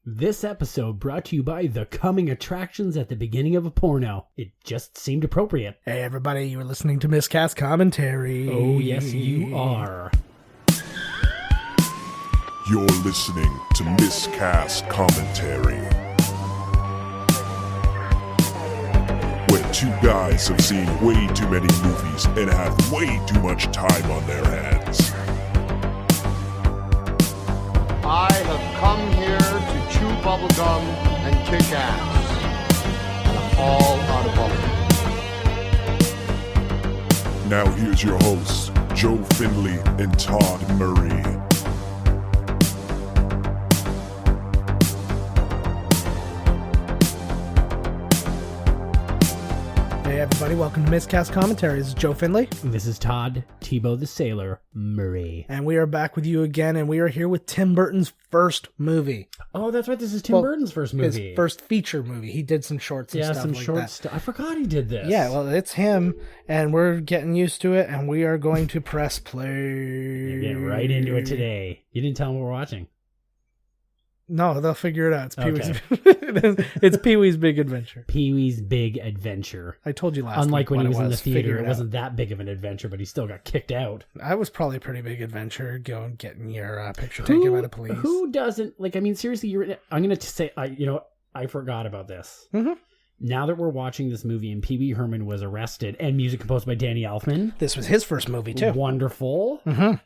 This episode brought to you by the coming attractions at the beginning of a porno. It just seemed appropriate. Hey everybody, you are listening to Miscast Commentary. Oh yes, you are. You're listening to Miscast Commentary, where two guys have seen way too many movies and have way too much time on their hands. I have come here to chew bubblegum and kick ass. And I'm all audible. Now here's your hosts, Joe Findlay and Todd Murray. Hey everybody, welcome to Miscast Commentary. This is Joe Findlay. This is Todd Tebow the Sailor Murray. And we are back with you again, and we are here with Tim Burton's first movie. Oh, that's right. This is Tim Burton's first movie. His first feature movie. He did some shorts and stuff like that. I forgot he did this. Yeah, well, it's him, and we're getting used to it, and we are going to press play. You're getting right into it today. You didn't tell them what we're watching. No, they'll figure it out. It's Pee-Wee's, Okay. it's Pee-Wee's Big Adventure. Pee-Wee's Big Adventure. I told you last Unlike week when he was in the Figure theater, it out. wasn't that big of an adventure, but he still got kicked out. I was probably a pretty big adventure, getting your picture taken by the police. Who doesn't, seriously, I'm going to say, I forgot about this. Mm-hmm. Now that we're watching this movie and Pee-Wee Herman was arrested and music composed by Danny Elfman. This was his first movie, too. Wonderful. Mm-hmm.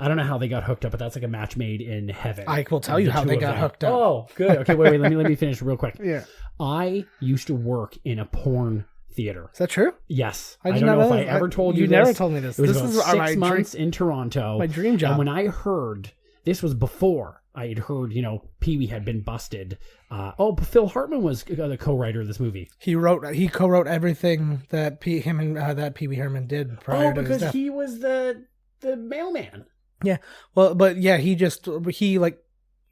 I don't know how they got hooked up, but that's like a match made in heaven. I will tell you how they got hooked up. Oh, good. Okay, wait, let me finish real quick. Yeah. I used to work in a porn theater. Is that true? Yes. I don't know if I ever told you this. You never told me this. It was this about is 6 months in Toronto. My dream job. And when I heard, this was before I had heard, Pee-Wee had been busted. Phil Hartman was the co-writer of this movie. He co-wrote everything that Pee-Wee Herman did prior to his death. Because he was the mailman. Yeah. Well, but yeah, he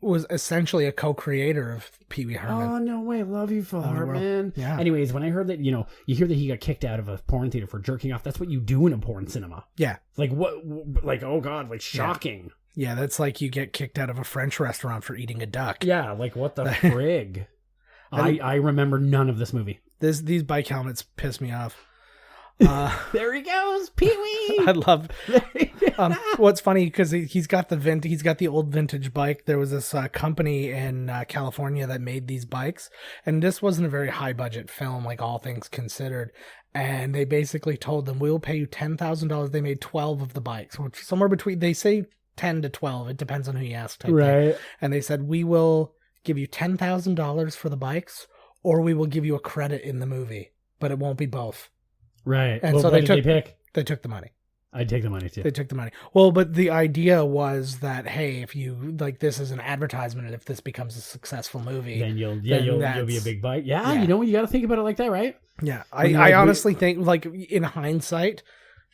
was essentially a co-creator of Pee-Wee Herman. Oh, no way. Love you, Phil Hartman. Yeah. Anyways, when I heard that, you hear that he got kicked out of a porn theater for jerking off, that's what you do in a porn cinema. Yeah. Like, what? Like, oh, God, like, shocking. Yeah, that's like you get kicked out of a French restaurant for eating a duck. Yeah, like, what the frig? I remember none of this movie. These bike helmets piss me off. There he goes, Pee-Wee. I love. What's funny because he's got the old vintage bike. There was this company in California that made these bikes, and this wasn't a very high budget film, like all things considered. And they basically told them, "We will pay you $10,000." They made 12 of the bikes, which somewhere between, they say 10 to 12. It depends on who you ask. Right. Thing. And they said, "We will give you $10,000 for the bikes, or we will give you a credit in the movie, but it won't be both." Right. And well, so what did they pick? They took the money. I'd take the money too. They took the money. Well, but the idea was that, hey, if you this is an advertisement, and if this becomes a successful movie, then you'll be a big bite. Yeah, yeah. You got to think about it like that, right? Yeah, I honestly think, like, in hindsight,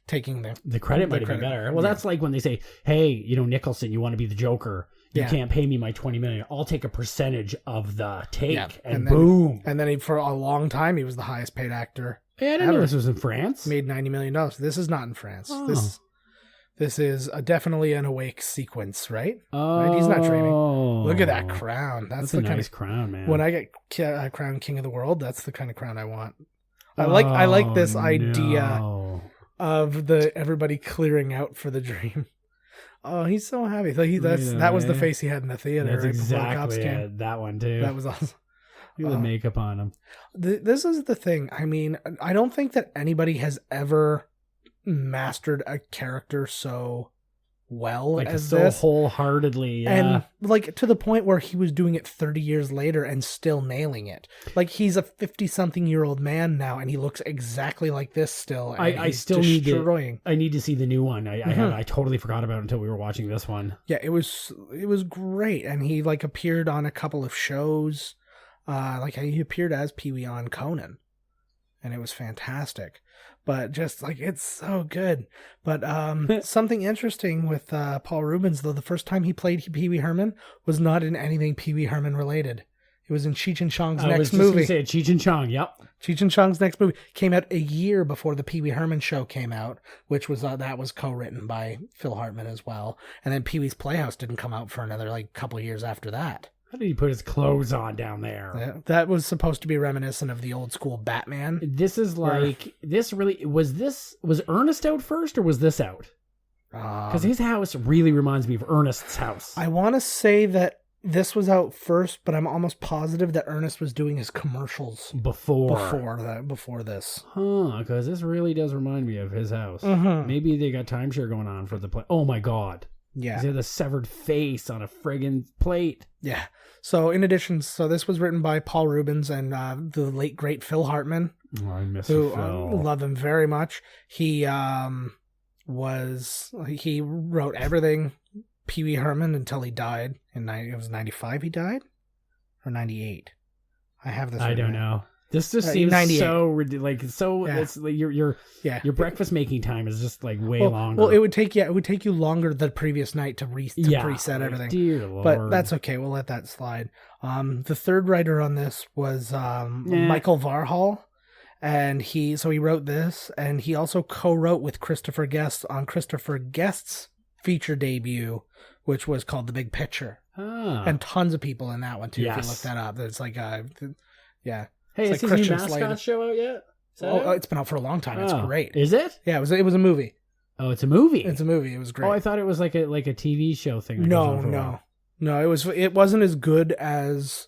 taking the credit might have been better. Well, that's like when they say, hey, Nicholson, you want to be the Joker. You can't pay me my $20 million. I'll take a percentage of the take, and boom. And then for a long time, he was the highest paid actor. Yeah, I didn't know this was in France. Made $90 million. This is not in France. Oh. This is definitely an awake sequence, right? Oh, right? He's not dreaming. Look at that crown. That's the a kind nice of crown, man. When I get crowned King of the World, that's the kind of crown I want. I like this idea of everybody clearing out for the dream. Oh, he's so happy. That was the face he had in the theater. That's right exactly it. That one too. That was awesome. Look at the makeup on him. This is the thing. I mean, I don't think that anybody has ever mastered a character so well as so this. Wholeheartedly. Yeah. And like to the point where he was doing it 30 years later and still nailing it. Like he's a 50-something-year-old man now, and he looks exactly like this still. And I still need to see the new one. I totally forgot about it until we were watching this one. Yeah, it was great, and he appeared on a couple of shows. He appeared as Pee-Wee on Conan, and it was fantastic. But just it's so good. But something interesting with Paul Reubens, though, the first time he played Pee-Wee Herman was not in anything Pee-Wee Herman related. It was in Cheech and Chong's next movie. I was just going to say Cheech and Chong, yep. Cheech and Chong's next movie came out a year before the Pee-Wee Herman show came out, which was that was co-written by Phil Hartman as well. And then Pee-Wee's Playhouse didn't come out for another couple of years after that. How did he put his clothes on down there? Yeah, that was supposed to be reminiscent of the old school Batman. This is like, was Ernest out first or was this out? Because his house really reminds me of Ernest's house. I want to say that this was out first, but I'm almost positive that Ernest was doing his commercials before this. Huh, because this really does remind me of his house. Maybe they got timeshare going on for the play. Oh my God. Yeah. He had the severed face on a friggin' plate. Yeah. So in addition, this was written by Paul Reubens and the late great Phil Hartman. Oh, I miss Phil. Phil. Love him very much. He wrote everything Pee-Wee Herman until he died it was 95 he died? Or 98? I have this. I don't know. This just seems 98. so ridiculous. Yeah. It's like your breakfast making time is just like way longer. Well, it would take you longer the previous night to preset everything. Dear Lord. But that's okay. We'll let that slide. The third writer on this was Michael Varhall, and he wrote this, and he also co-wrote with Christopher Guest on Christopher Guest's feature debut, which was called The Big Picture. And tons of people in that one too. Yes. If you look that up, it's like yeah. Hey, is his new mascot show out yet? It's been out for a long time. It's great. Is it? Yeah, it was a movie. Oh, it's a movie. It's a movie. It was great. Oh, I thought it was like a TV show thing. No. It wasn't as good as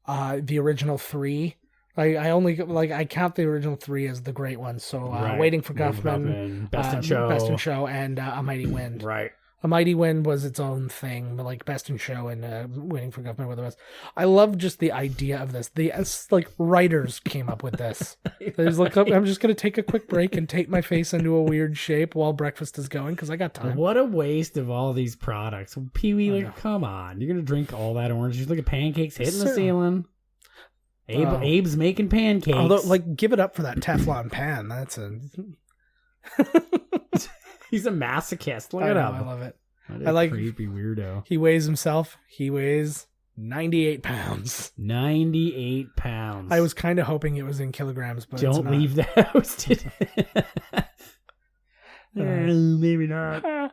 the original 3. I only I count the original 3 as the great ones. So Waiting for Guffman, Best in Show, and A Mighty Wind. Right. A Mighty Wind was its own thing, but like Best in Show and Waiting for Guffman were the best. I love just the idea of this. The writers came up with this. There's I'm just gonna take a quick break and take my face into a weird shape while breakfast is going because I got time. What a waste of all these products, Pee-wee! Come on, you're gonna drink all that orange juice? Look at pancakes hitting the ceiling. Abe's making pancakes. Although, give it up for that Teflon pan. That's a. He's a masochist. Look at him. I love it. What a creepy weirdo. He weighs himself. He weighs 98 pounds. 98 pounds. I was kind of hoping it was in kilograms, but don't leave the house today. Maybe not.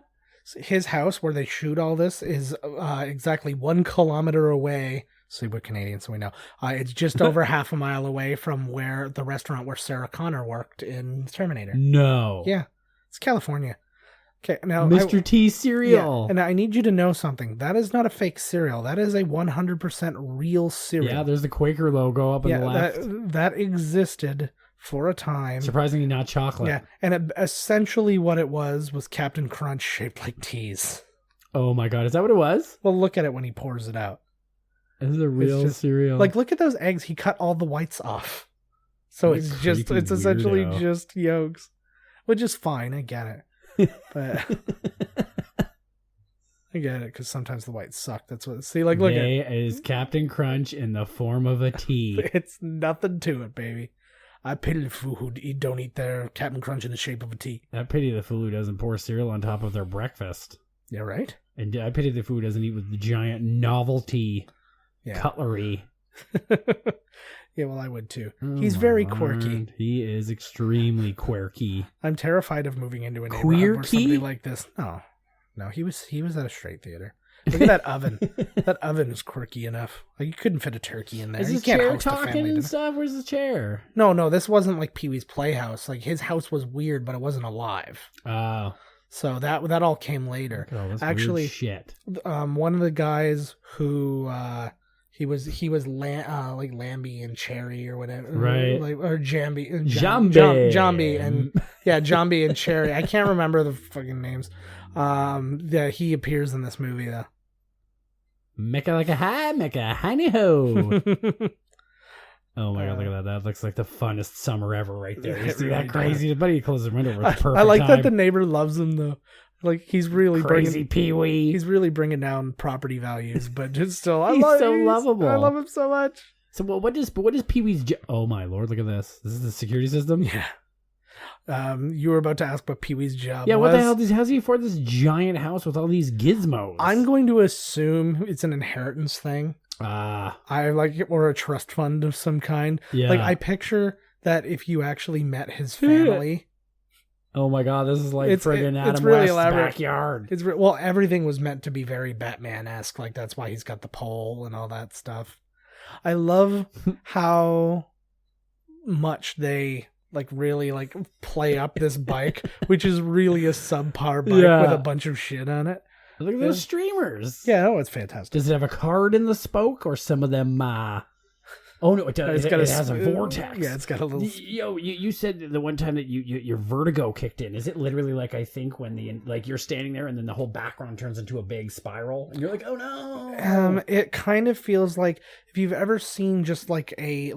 His house where they shoot all this is exactly 1 kilometer away. See, we're Canadian, so we know. It's just over half a mile away from where the restaurant where Sarah Connor worked in Terminator. No. Yeah. It's California. Okay, now Mr. T cereal. Yeah, and I need you to know something. That is not a fake cereal. That is a 100% real cereal. Yeah, there's the Quaker logo up on the left. That existed for a time. Surprisingly not chocolate. Yeah, and essentially what it was Captain Crunch shaped like teas. Oh my God, is that what it was? Well, look at it when he pours it out. This is a real cereal. Look at those eggs. He cut all the whites off. So it's essentially just yolks. Which is fine, I get it. But I get it because sometimes the whites suck. That's what. See, look at it. Is Captain Crunch in the form of a tea? It's nothing to it, baby. I pity the fool who don't eat their Captain Crunch in the shape of a tea. I pity the fool who doesn't pour cereal on top of their breakfast. Yeah, right. And I pity the fool who doesn't eat with the giant novelty cutlery. Yeah, well, I would too. He's very quirky. He is extremely quirky. I'm terrified of moving into a neighborhood where somebody like this. No, he was at a straight theater. Look at that oven. That oven is quirky enough. You couldn't fit a turkey in there. Is his chair talking and stuff? Where's the chair? No, this wasn't like Pee-wee's Playhouse. His house was weird, but it wasn't alive. Oh. So that all came later. Actually, weird shit. One of the guys who. He was like Lambie and Cherry or whatever, right? Or Jambi and Jambi and Cherry. I can't remember the fucking names. Yeah, he appears in this movie though. Mecca like a high, Mecca hiney ho. Oh my God, look at that! That looks like the funnest summer ever, right there. You see really that crazy? Buddy closes the window. I like that the neighbor loves him though. He's really crazy Pee-wee. He's really bringing down property values, but just still, he's so lovable. I love him so much. So what is Pee-wee's? Oh my Lord! Look at this. This is the security system. Yeah. You were about to ask what Pee-wee's job. Yeah. was. What the hell? How's he afford this giant house with all these gizmos? I'm going to assume it's an inheritance thing. Or a trust fund of some kind. Yeah. I picture that if you actually met his family. Oh my god, this is like friggin' Adam really West's elaborate. backyard. Well, everything was meant to be very Batman-esque. Like, that's why he's got the pole and all that stuff. I love how much they like really like play up this bike, which is really a subpar bike with a bunch of shit on it. Look at those streamers. Yeah, oh, it's fantastic. Does it have a card in the spoke, or some of them? Oh no, it does. It has a vortex. Yeah, it's got a little. Yo, you said the one time that your vertigo kicked in. Is it literally like, I think when you're standing there and then the whole background turns into a big spiral and you're like, oh no. It kind of feels like if you've ever seen just like a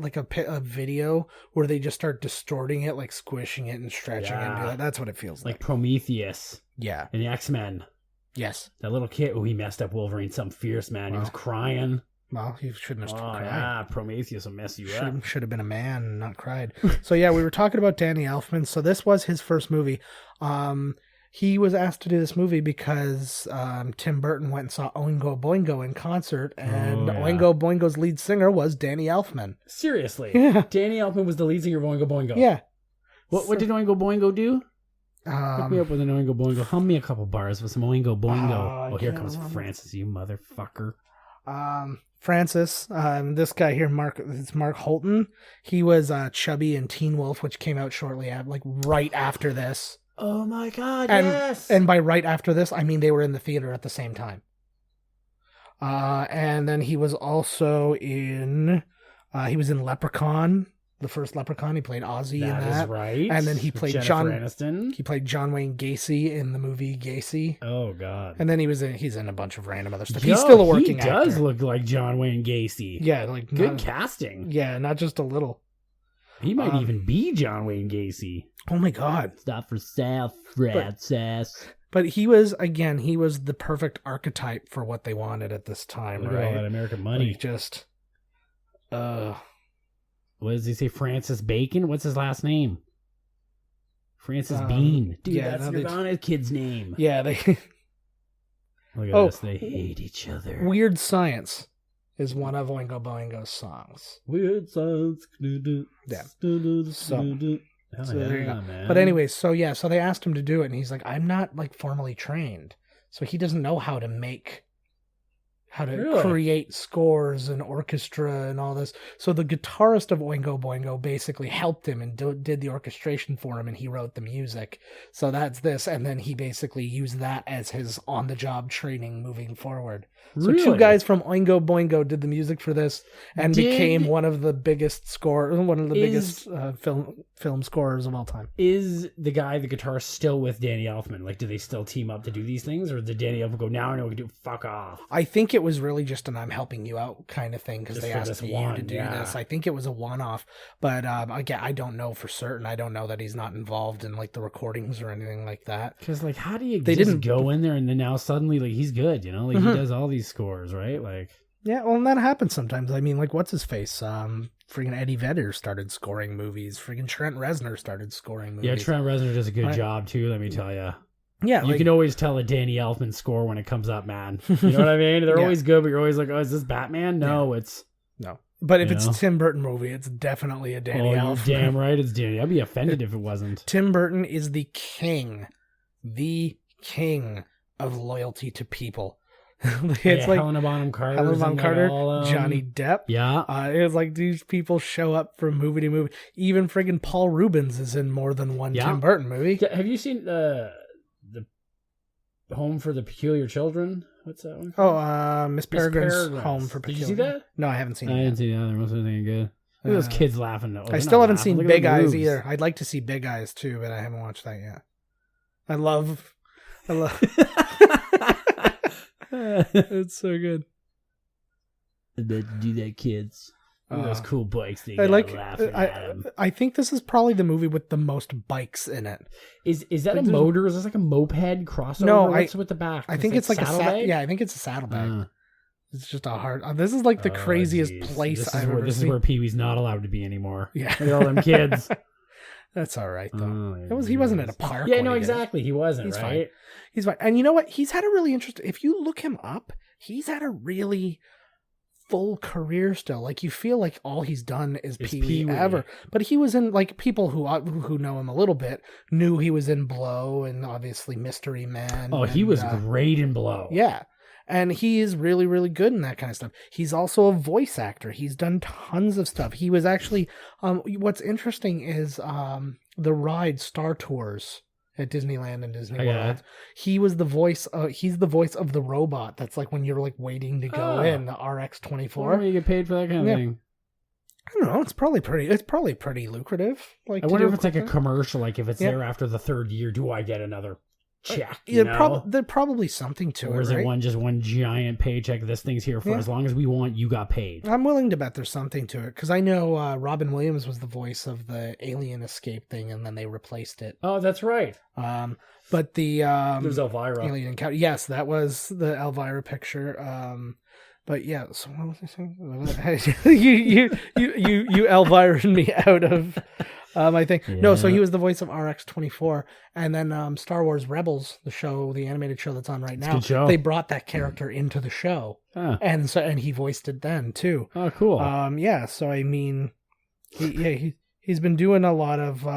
video where they just start distorting it, like squishing it and stretching it. And do that. That's what it feels like. Like Prometheus. Yeah. And the X-Men. Yes. That little kid. Oh, he messed up Wolverine. Some fierce man. He was crying. Well, he shouldn't have started crying. Yeah, Prometheus will mess you up. Should have been a man and not cried. So yeah, we were talking about Danny Elfman. So this was his first movie. He was asked to do this movie because Tim Burton went and saw Oingo Boingo in concert, and Oingo Boingo's lead singer was Danny Elfman. Seriously? Yeah. Danny Elfman was the lead singer of Oingo Boingo? Yeah. What did Oingo Boingo do? Hook me up with an Oingo Boingo. Hum me a couple bars with some Oingo Boingo. Here comes Francis, you motherfucker. Francis, this guy here, it's Mark Holton. He was chubby in Teen Wolf, which came out shortly after, like right after this. Oh my god, yes! And by right after this, I mean they were in the theater at the same time. And then he was also in Leprechaun, the first Leprechaun. He played Ozzy in that. That is right. And then he played Jennifer Aniston. He played John Wayne Gacy in the movie Gacy. Oh god. And then he's in a bunch of random other stuff. He's still a working actor. He does look like John Wayne Gacy. Yeah, like good casting. Yeah, not just a little. He might even be John Wayne Gacy. Oh my god. Stop for South, Francis. But he was the perfect archetype for what they wanted at this time, Look right? at all that American money. Like just what does he say? Francis Bacon? What's his last name? Francis Bean. Dude, that's Nirvana's kid's name. Yeah, they look at this. They hate each other. Weird Science is one of Oingo Boingo's songs. Weird Science. Yeah. So there you go. Man. But anyway, so they asked him to do it, and he's like, I'm not like formally trained, so he doesn't know how to create scores and orchestra and all this. So the guitarist of Oingo Boingo basically helped him and did the orchestration for him, and he wrote the music. So that's this, and then he basically used that as his on-the-job training moving forward. So really? 2 guys from Oingo Boingo did the music for this and became one of the biggest film scorers of all time. Is the guitarist still with Danny Elfman? Like, do they still team up to do these things, or did Danny Elfman go, now I know we can do fuck off? I think it was really just an I'm helping you out kind of thing, because they asked you to do this. I think it was a one-off, but again, I don't know for certain. I don't know that he's not involved in like the recordings or anything like that. Because like, how do you didn't go in there and then now suddenly like he's good, you know? Like he does all these scores, right? Like, yeah, well, and that happens sometimes. I mean, like, what's his face? Friggin' Eddie Vedder started scoring movies. Friggin' Trent Reznor started scoring movies. Yeah, Trent Reznor does a good job too, let me tell you. Yeah, you can always tell a Danny Elfman score when it comes up, man. You know what I mean? They're always good, but you're always like, oh, is this Batman? No, it's... No. But if it's a Tim Burton movie, it's definitely a Danny Elfman. You're damn right it's Danny. I'd be offended if it wasn't. Tim Burton is the king of loyalty to people. It's like Helena Bonham Carter, Johnny Depp. Yeah. It's like these people show up from movie to movie. Even friggin' Paul Reubens is in more than one Tim Burton movie. Have you seen the Home for the Peculiar Children? What's that one? Oh, Miss Peregrine's Home for Peculiar. Did you see that? No, I haven't seen it. I didn't see that. There wasn't anything good. Look at those kids laughing. I still haven't seen Big Eyes either. I'd like to see Big Eyes too, but I haven't watched that yet. I love. It's so good. I bet do that, kids. Look at those cool bikes. I think this is probably the movie with the most bikes in it. Is that a motor? Is this like a moped crossover? No, what's with the back? I think it's like saddlebag? I think it's a saddlebag. It's just a hard. This is like the craziest place I've ever seen. This is where Pee-wee's not allowed to be anymore. Yeah, look at all them kids. That's all right though. He wasn't at a park. Yeah, no, exactly. He wasn't. He's right. Fine. He's fine. And you know what? He's had a really interesting. If you look him up, he's had a really full career still. Like, you feel like all he's done is Pee-wee Pee-wee. ever. But he was in, like, people who know him a little bit knew he was in Blow and obviously Mystery Man. Oh, he was great in Blow. Yeah. And he is really, really good in that kind of stuff. He's also a voice actor. He's done tons of stuff. He was actually, what's interesting is the ride Star Tours at Disneyland and Disney World. He was the voice. He's the voice of the robot. That's like when you're like waiting to go in the RX-24. Why do you get paid for that kind of thing? I don't know. It's probably pretty lucrative. Like, I wonder if it's like a commercial. Like if it's there after the third year, do I get another check? There's probably something to it. Or is right? it just one giant paycheck? This thing's here for as long as we want. You got paid. I'm willing to bet there's something to it because I know Robin Williams was the voice of the alien escape thing, and then they replaced it. Oh, that's right. But the there's Elvira. Alien Encounter. Yes, that was the Elvira picture. But yeah, so what was I saying? you Elvira me out of I think no. So he was the voice of RX-24, and then Star Wars Rebels, the show, the animated show that's on right now. Good show. They brought that character into the show, and he voiced it then too. Oh, cool. Yeah. So I mean, he's been doing a lot of.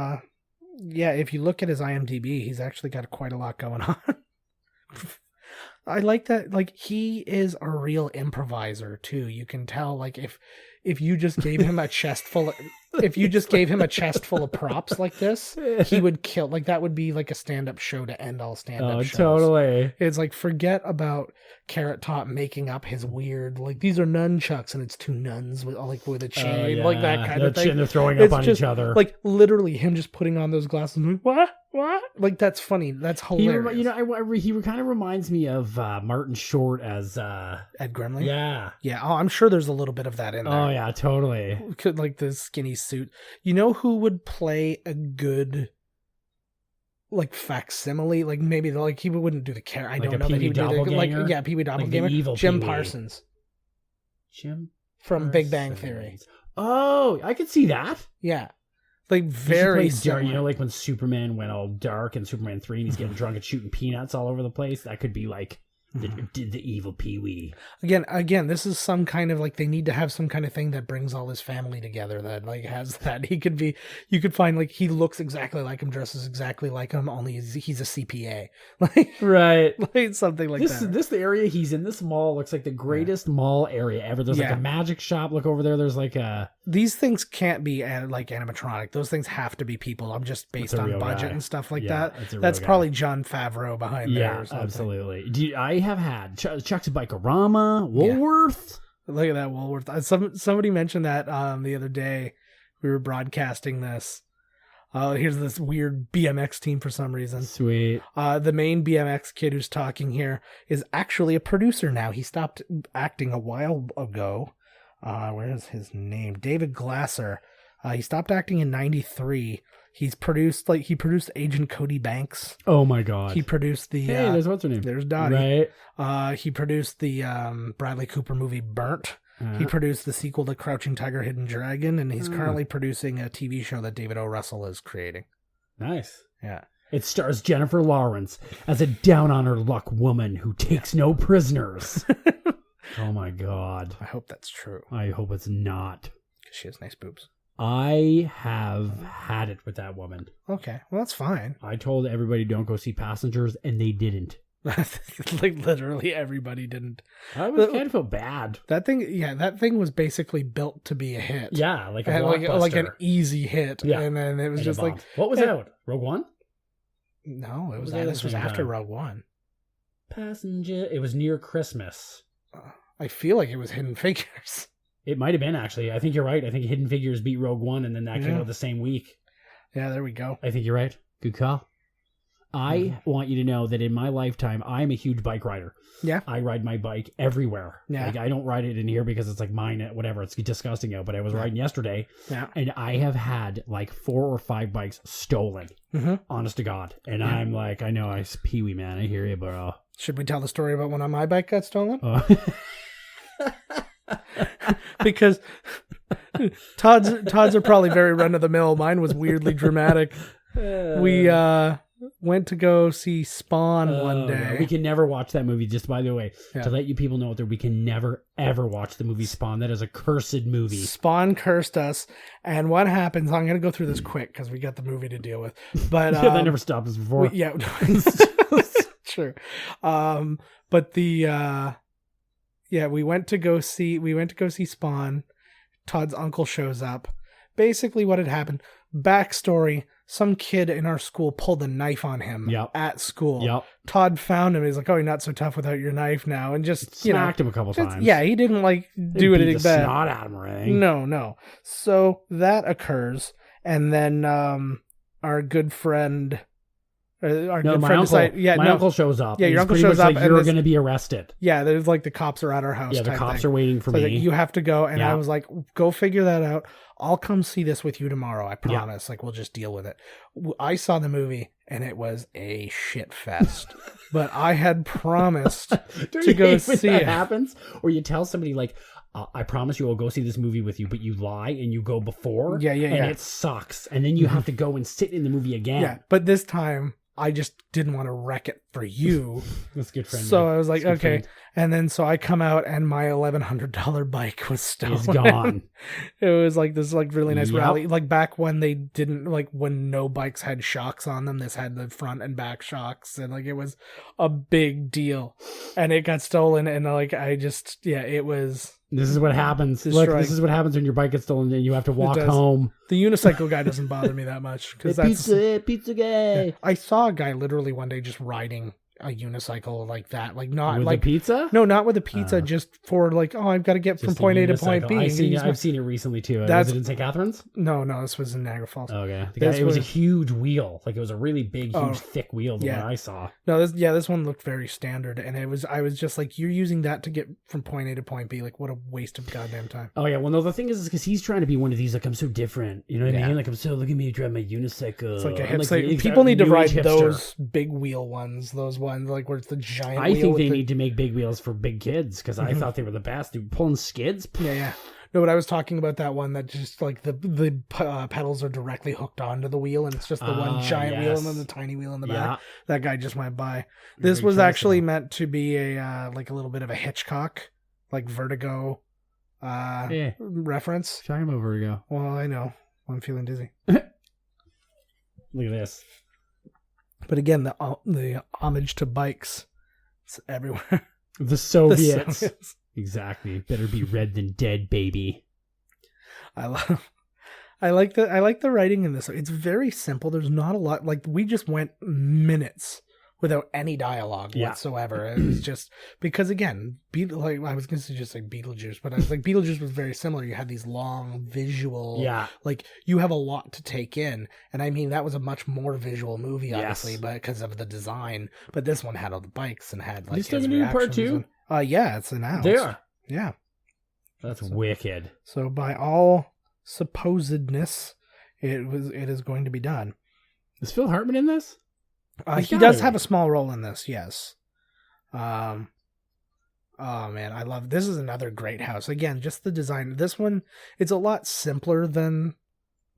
If you look at his IMDb, he's actually got quite a lot going on. I like that. Like, he is a real improviser too. You can tell, like, if you just gave him a chest full of props like this, he would kill. Like, that would be like a stand-up show to end all stand-up shows. Totally. It's like, forget about Carrot Top making up his weird, like, these are nunchucks and it's two nuns with a chain, like that kind of thing. And they're throwing up on each other. Like, literally him just putting on those glasses and like, what? Like, that's funny. That's hilarious. He kind of reminds me of Martin Short as Ed Grimley. Yeah. Oh, I'm sure there's a little bit of that in there. Oh yeah, totally. Like the skinny suit. You know who would play a good, like, facsimile? Like, maybe like he wouldn't do the character. I don't know that he would do the, Pee-wee Doppelganger. Evil Jim Pee-wee. Parsons. Jim from Big Bang Theory. Oh, I could see that. Yeah. Like, very dark, like when Superman went all dark in Superman 3 and he's getting drunk and shooting peanuts all over the place. That could be like the evil Pee-wee. Again, this is some kind of, like, they need to have some kind of thing that brings all his family together that, like, has that. You could find, like, he looks exactly like him, dresses exactly like him, only he's a CPA. Like, right. Like, something like that. This area he's in, this mall looks like the greatest mall area ever. There's like a magic shop. Look over there. There's like a... These things can't be like animatronic. Those things have to be people. I'm just based on budget and stuff like that. That's probably Jon Favreau behind there or something. Absolutely. I have had Chuck's Bike-O-Rama, Woolworth. Look at that Woolworth. Somebody mentioned that the other day. We were broadcasting this. Here's this weird BMX team for some reason. Sweet. The main BMX kid who's talking here is actually a producer now. He stopped acting a while ago. Where is his name? David Glasser. He stopped acting in '93. He produced Agent Cody Banks. Oh my God. He produced the... there's what's her name? There's Dottie. Right. He produced the Bradley Cooper movie Burnt. He produced the sequel to Crouching Tiger, Hidden Dragon, and he's currently producing a TV show that David O. Russell is creating. Nice. Yeah. It stars Jennifer Lawrence as a down-on-her-luck woman who takes no prisoners. Oh my God. I hope that's true. I hope it's not. Because she has nice boobs. I have had it with that woman. Okay, well, that's fine. I told everybody don't go see Passengers, and they didn't. Like, literally everybody didn't. I was kind of feel bad. That thing was basically built to be a hit. Yeah, like a blockbuster. Like an easy hit. Yeah. And then it was just like... What was out? Rogue One? No, this was after Rogue One. Passenger. It was near Christmas. I feel like it was Hidden Figures. It might have been, actually. I think you're right. I think Hidden Figures beat Rogue One, and then that came out the same week. Yeah, there we go. I think you're right. Good call. I want you to know that in my lifetime, I'm a huge bike rider. Yeah. I ride my bike everywhere. Yeah. Like, I don't ride it in here because it's like mine, whatever. It's disgusting out, but I was riding yesterday. Yeah. And I have had like 4 or 5 bikes stolen. Mm-hmm. Honest to God. And I'm like, I know, I Pee-wee, man. I hear you, bro. Should we tell the story about when my bike got stolen? Because Todd's are probably very run of the mill. Mine was weirdly dramatic. We went to go see Spawn one day. Yeah. We can never watch that movie, just by the way. Yeah. To let you people know out there, we can never, ever watch the movie Spawn. That is a cursed movie. Spawn cursed us. And what happens, I'm going to go through this quick because we got the movie to deal with. But Yeah, that never stopped us before. True. But the we went to go see Spawn. Todd's uncle shows up. Basically what had happened, backstory, some kid in our school pulled a knife on him at school. Yep. Todd found him. He's like, oh, you're not so tough without your knife now. And just, smacked him a couple times. Yeah, he didn't do anything bad. Snot at him or anything. No. So that occurs. And then our good friend... my uncle shows up. Yeah, your uncle shows up. Like, you're going to be arrested. Yeah, there's like the cops are at our house. Yeah, the cops are waiting for me. Like, you have to go. And I was like, go figure that out. I'll come see this with you tomorrow. I promise. Like, we'll just deal with it. I saw the movie and it was a shit fest. But I had promised to go see it. Happens? Or you tell somebody like, I promise you I'll go see this movie with you, but you lie and you go before. Yeah. And it sucks. And then you have to go and sit in the movie again. Yeah, but this time... I just didn't want to wreck it for you. That's good friend. So I was like, okay. And then so I come out and my $1,100 bike was stolen. It's gone. It was like this really nice rally. Like back when they didn't when no bikes had shocks on them, this had the front and back shocks. And it was a big deal. And it got stolen. And it was... This is what happens. Look, this is what happens when your bike gets stolen and you have to walk home. The unicycle guy doesn't bother me that much. Pizza guy. Yeah. I saw a guy literally one day just riding a unicycle like that. Like not with like a pizza? No, not with a pizza, just for I've got to get from point A to point B. I've seen it recently too. Was it in St. Catharines? No, this was in Niagara Falls. Okay. It was a huge wheel. Like it was a really big, huge, thick wheel, the one I saw. No, this one looked very standard. And I was just like, you're using that to get from point A to point B. Like what a waste of goddamn time. Oh yeah. Well, no, the thing is because he's trying to be one of these, like, I'm so different. You know what I mean? Like, look at me drive my unicycle. It's like a hipster. People need to ride those big wheel ones. Those ones like where it's the giant wheel. I think they need to make big wheels for big kids because I thought they were the best. Dude, pulling skids. Yeah. No, but I was talking about that one that just like the pedals are directly hooked onto the wheel and it's just the one giant wheel and then the tiny wheel in the back. That guy just went by. This was actually meant to be a like a little bit of a Hitchcock, like Vertigo reference. Talking about Vertigo. Well, I know. I'm feeling dizzy. Look at this. But again, the homage to bikes, it's everywhere. The Soviets. Exactly. Better be red than dead, baby. I like the writing in this. It's very simple. There's not a lot. Like we just went minutes without any dialogue whatsoever. It was just because again, I was going to just say Beetlejuice, but I was like Beetlejuice was very similar. You had these long visual, like you have a lot to take in, and I mean that was a much more visual movie, obviously, but because of the design. But this one had all the bikes and had like. Is this going to be part 2? Yeah, it's announced. There. Yeah. That's wicked. So by all supposedness, it is going to be done. Is Phil Hartman in this? He does have a small role in this, yes. Oh man, I love this. Is another great house. Again, just the design. This one, it's a lot simpler than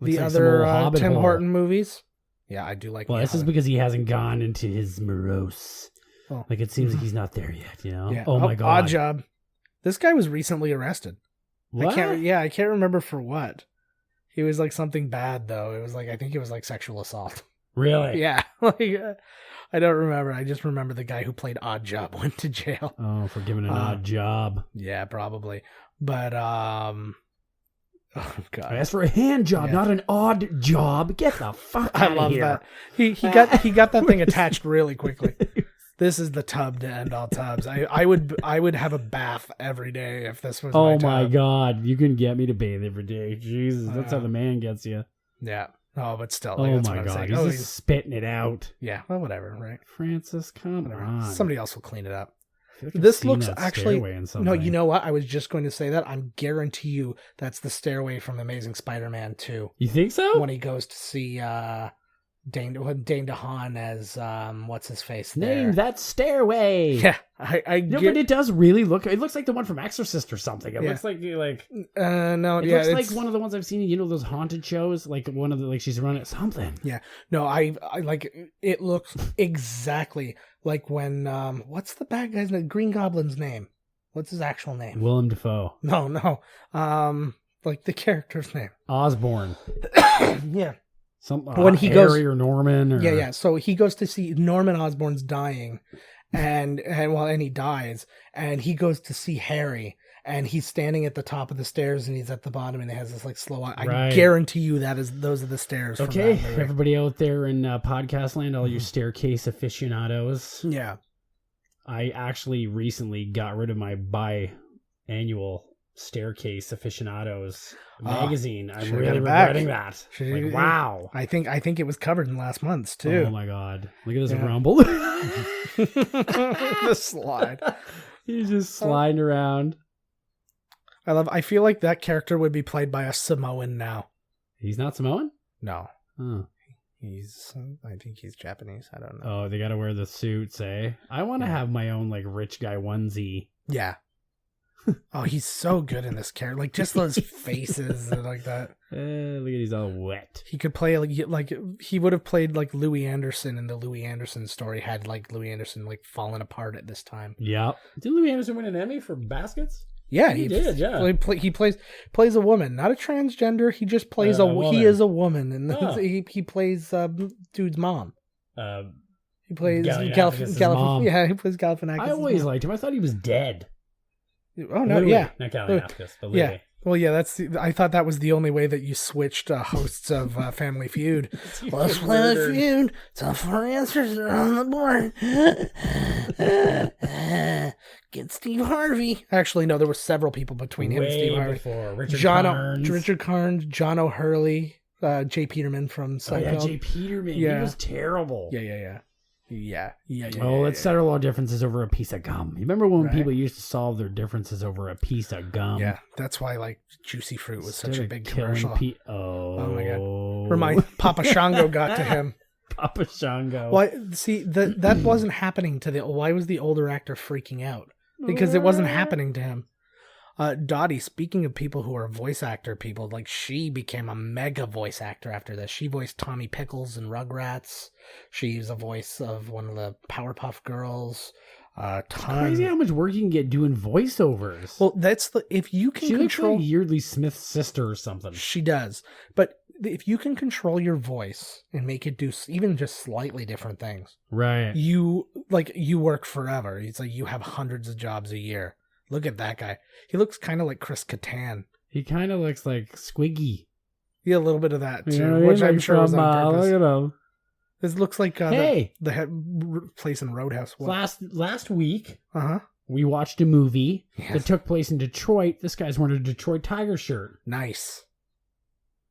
the other Tim Horton movies. Yeah, I do like. Well, this is because he hasn't gone into his morose. Oh. Like it seems like he's not there yet, you know? Yeah. Oh my God. Odd Job. This guy was recently arrested. What? I can't remember for what. He was like something bad though. It was like I think it was like sexual assault. Really? Yeah. Like I don't remember. I just remember the guy who played Odd Job went to jail. Oh, for giving an odd job. Yeah, probably. But oh God. I asked for a hand job, not an odd job. Get the fuck out of here. I love that. He got that thing attached really quickly. This is the tub to end all tubs. I would have a bath every day if this was. Oh my God! You can get me to bathe every day. Jesus, that's how the man gets you. Yeah. Oh, but still. Like, oh my God! He's just spitting it out. Yeah. Well, whatever. Right. Francis, come on. Somebody else will clean it up. Like this looks actually. No, you know what? I was just going to say that. I guarantee you that's the stairway from Amazing Spider-Man 2. You think so? When he goes to see Dane DeHaan as what's his face? Name that stairway. Yeah, I No, get, but it does really look. It looks like the one from Exorcist or something. It Yeah. looks like no, it yeah, looks like it's- one of the ones I've seen. You know those haunted shows, like one of the like she's running something. Yeah, no, I like it. Looks exactly like when what's the bad guy's name? Green Goblin's name? What's his actual name? Willem Dafoe, No, like the character's name. Osborne, Yeah. something When he Harry goes- or Norman or Yeah. So he goes to see Norman Osborn's dying, and he dies, and he goes to see Harry, and he's standing at the top of the stairs, and he's at the bottom, and it has this like slow. I Right. guarantee you those are the stairs. from Okay, that movie. everybody out there in podcast land, all you staircase aficionados. Yeah. I actually recently got rid of my biannual staircase aficionados magazine. I'm should've really got it back. regretting that. Should've- Like, wow. I think it was covered in last month's Oh too. my god. Look at this Yeah. rumble. The slide. He's just sliding around. I feel like that character would be played by a Samoan now. He's not Samoan? No. Oh. I think he's Japanese. I don't know. Oh, they gotta wear the suits, eh? I want to have my own like rich guy onesie. Yeah. Oh, he's so good in this character. Like just those faces and like that. Look at he's all wet. He could play like he would have played like Louis Anderson in the Louis Anderson story had like Louis Anderson like fallen apart at this time. Yep. Did Louis Anderson win an Emmy for baskets? Yeah, He did, yeah. He plays a woman, not a transgender. He just plays A woman. he is a woman, and Oh. he plays dude's mom. He plays Galifianakis' mom. Yeah, he plays Galifianakis. I always liked him. I thought he was dead. Oh no, Louis, yeah, not Galifianakis, but Louis. yeah. Well, yeah, I thought that was the only way that you switched hosts of Family Feud. Let's play the feud. Tough for answers are on the board. Get Steve Harvey. Actually, no, there were several people between him and Steve Way Harvey. before Richard John Carnes. Richard Carnes, John O'Hurley, Jay Peterman from Oh yeah, Seinfeld. Jay Peterman. Yeah. He was terrible. Yeah. Oh, let's settle our differences over a piece of gum. You remember when Right. people used to solve their differences over a piece of gum? Yeah, that's why like Juicy Fruit was such a Instead of big killing commercial. Oh my God. Remind Papa Shango got to him. Papa Shango. Why? See, that wasn't happening to the. Why was the older actor freaking out? Because it wasn't happening to him. Dottie, speaking of people who are voice actor people, like she became a mega voice actor after this. She voiced Tommy Pickles in Rugrats. She's a voice of one of the Powerpuff Girls. Crazy how much work you can get doing voiceovers. Well, that's if you can she looks control. like Yeardley Smith's sister or something. She does, but if you can control your voice and make it do even just slightly different things, Right. you work forever. It's like you have hundreds of jobs a year. Look at that guy. He looks kind of like Chris Kattan. He kind of looks like Squiggy. Yeah, a little bit of that too, You know what I mean? which I'm Like sure was from, on purpose. look at him. This looks like Hey! the place in Roadhouse. Last week, Uh-huh. we watched a movie Yes. that took place in Detroit. This guy's wearing a Detroit Tiger shirt. Nice.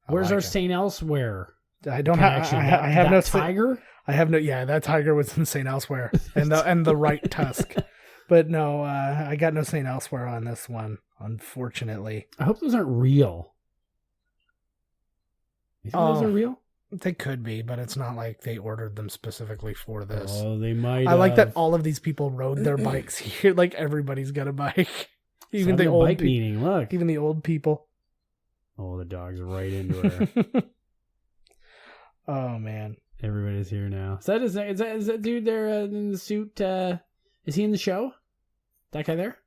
I Where's like our it. St. Elsewhere I don't have. connection? I have that no tiger. I have no. Yeah, that tiger was in St. Elsewhere, and the right tusk. But no, I got no St. Elsewhere on this one, unfortunately. I hope those aren't real. You think those are real? They could be, but it's not like they ordered them specifically for this. Oh, they might. I like that have. all of these people rode their bikes here. Like everybody's got a bike, even Having the a old bike meeting. Look. even the old people. Oh, the dog's right into her. Oh man. Everybody's here now. Is that dude there in the suit? Is he in the show? That guy there?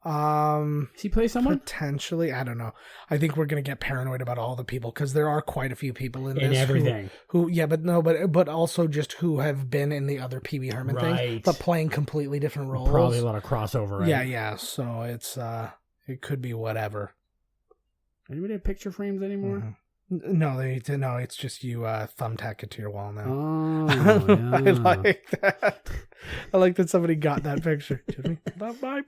Does he play someone? Potentially, I don't know. I think we're gonna get paranoid about all the people because there are quite a few people in In this everything. Who yeah, but also just who have been in the other Pee-Wee Herman things, Right. but playing completely different roles. Probably a lot of crossover, right? Yeah. So it's it could be whatever. Anybody have picture frames anymore? Mhm. No, it's just you thumbtack it to your wall now. Oh, I yeah. like that. I like that somebody got that picture. Bye.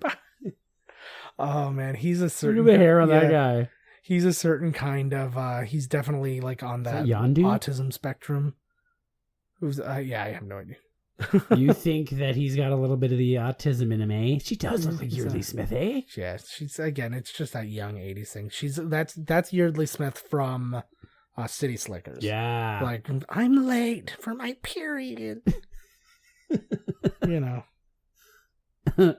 Oh man, he's a certain. Look at the hair on yeah, that guy. He's a certain kind of. He's definitely like on that Yondu? autism spectrum. Who's? Yeah, I have no idea. You think that he's got a little bit of the autism in him, eh? She does look like Yeardley Smith, eh? Yeah, she's again. It's just that young '80s thing. That's Yeardley Smith from City Slickers. Yeah. Like, I'm late for my period. You know. I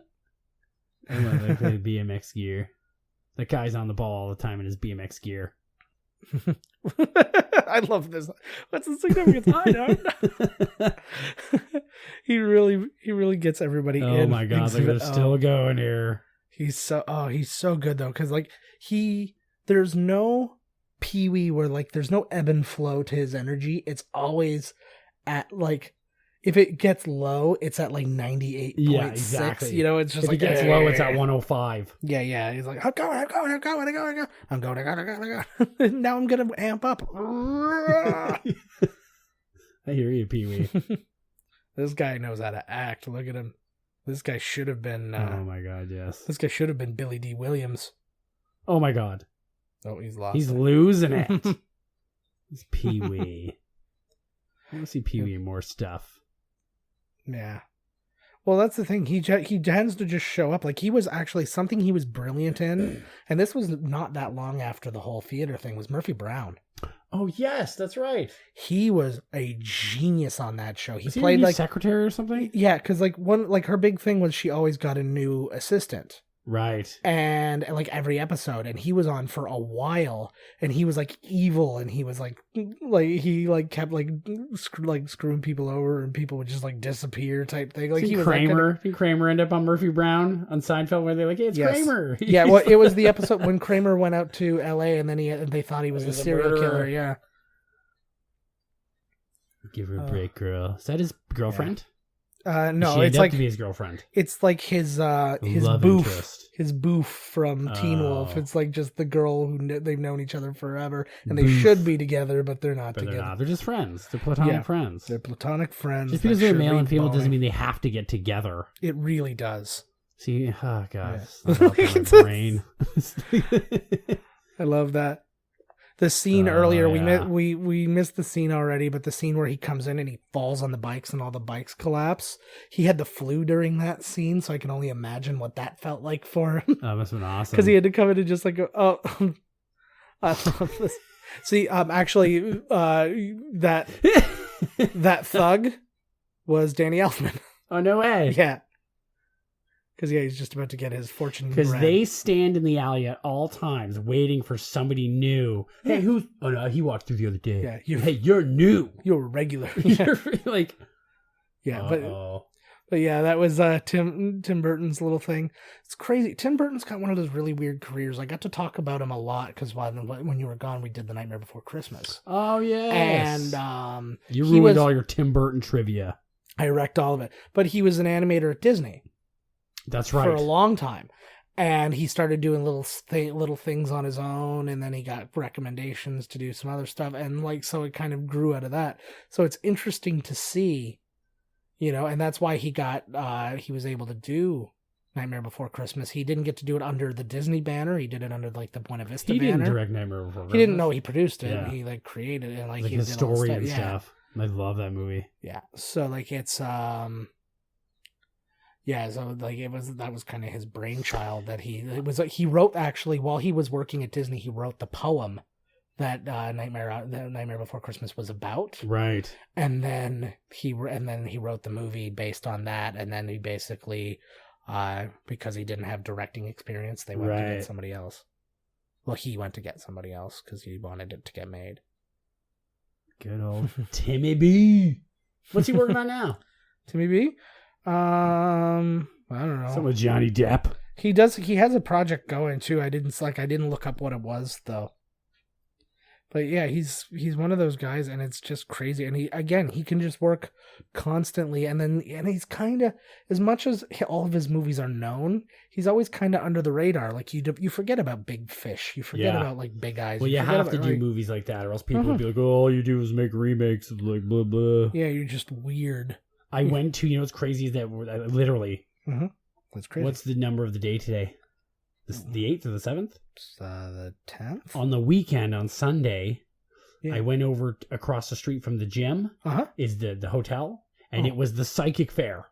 love the BMX gear. The guy's on the ball all the time in his BMX gear. I love this. What's the significance? I don't know. He really gets everybody in. Oh my god, they're still going here. He's so good though, because like there's no Pee-wee where like there's no ebb and flow to his energy. It's always at like, if it gets low, it's at like 98.6. Yeah, exactly. You know, it's just if like it gets low, it's at 105. Yeah. He's like, I'm going. Now I'm gonna amp up. I hear you, Pee-wee. This guy knows how to act. Look at him. This guy should have been. Oh my god, yes. This guy should have been Billy D. Williams. Oh my god. Oh, he's lost. He's losing it. It's Pee-wee. I want to see Pee-wee in more stuff. Yeah. Well, that's the thing. He tends to just show up. Like, he was actually something he was brilliant in, and this was not that long after the whole theater thing, was Murphy Brown. Oh, yes, that's right. He was a genius on that show. He was he played like secretary or something? Yeah, because like her big thing was she always got a new assistant. Right. And like every episode, and he was on for a while, and he was like evil, and he was like he like kept like screwing people over, and people would just like disappear type thing. Like, he was Kramer. Did Kramer end up on Murphy Brown on Seinfeld where they're like, hey, it's Kramer? Yeah, well, it was the episode when Kramer went out to LA, and then they thought he was the serial killer. Yeah. Give her a break, girl. Is that his girlfriend? No, it's like to be his girlfriend. It's like his love boof, interest. His boof from Teen Wolf. It's like just the girl who they've known each other forever, and they should be together, but they're not together. They're not. They're just friends. They're platonic friends. They're platonic friends. Just because they're male and female doesn't mean they have to get together. It really does. See, oh god, Yeah. brain. I love that. The scene earlier, we missed the scene already, but the scene where he comes in and he falls on the bikes and all the bikes collapse. He had the flu during that scene, so I can only imagine what that felt like for him. That must have been awesome. Because he had to come in and just like go, oh, I love this. See, actually, that thug was Danny Elfman. Oh, no way. Yeah. Because, he's just about to get his fortune. Because they stand in the alley at all times waiting for somebody new. Hey, who? Oh, no, he walked through the other day. Yeah. You're new. You're a regular. You're like... Yeah, but yeah, that was Tim Burton's little thing. It's crazy. Tim Burton's got one of those really weird careers. I got to talk about him a lot because when you were gone, we did The Nightmare Before Christmas. Oh, yes. And you ruined all your Tim Burton trivia. I wrecked all of it. But he was an animator at Disney. That's right. For a long time. And he started doing little things on his own, and then he got recommendations to do some other stuff, and so it kind of grew out of that. So it's interesting to see, and that's why he was able to do Nightmare Before Christmas. He didn't get to do it under the Disney banner. He did it under the Buena Vista banner. He didn't direct Nightmare Before Christmas. He didn't know he produced it. Yeah. He created it, and he his did story and stuff. I love that movie. Yeah. So it's yeah, so that was kind of his brainchild that he wrote actually while he was working at Disney. He wrote the poem that Nightmare Before Christmas was about. Right. And then he wrote the movie based on that, and then he basically because he didn't have directing experience, they went to get somebody else. Well, he went to get somebody else because he wanted it to get made. Good old Timmy B. What's he working on now? Timmy B? I don't know. Some with Johnny Depp. He has a project going too. I didn't look up what it was though. But yeah, he's one of those guys, and it's just crazy. And he can just work constantly, and he's kind of, as much as all of his movies are known, he's always kind of under the radar. Like you forget about Big Fish, you forget about Big Eyes. Well, you have to do movies like that, or else people will be like, "Oh, all you do is make remakes of blah blah." Yeah, you're just weird. I went to, what's crazy is that literally. Mm-hmm. That's crazy. What's the number of the day today? The 8th or the 7th? It's the 10th. On the weekend, on Sunday, I went over across the street from the gym. Is the hotel, and it was the psychic fair.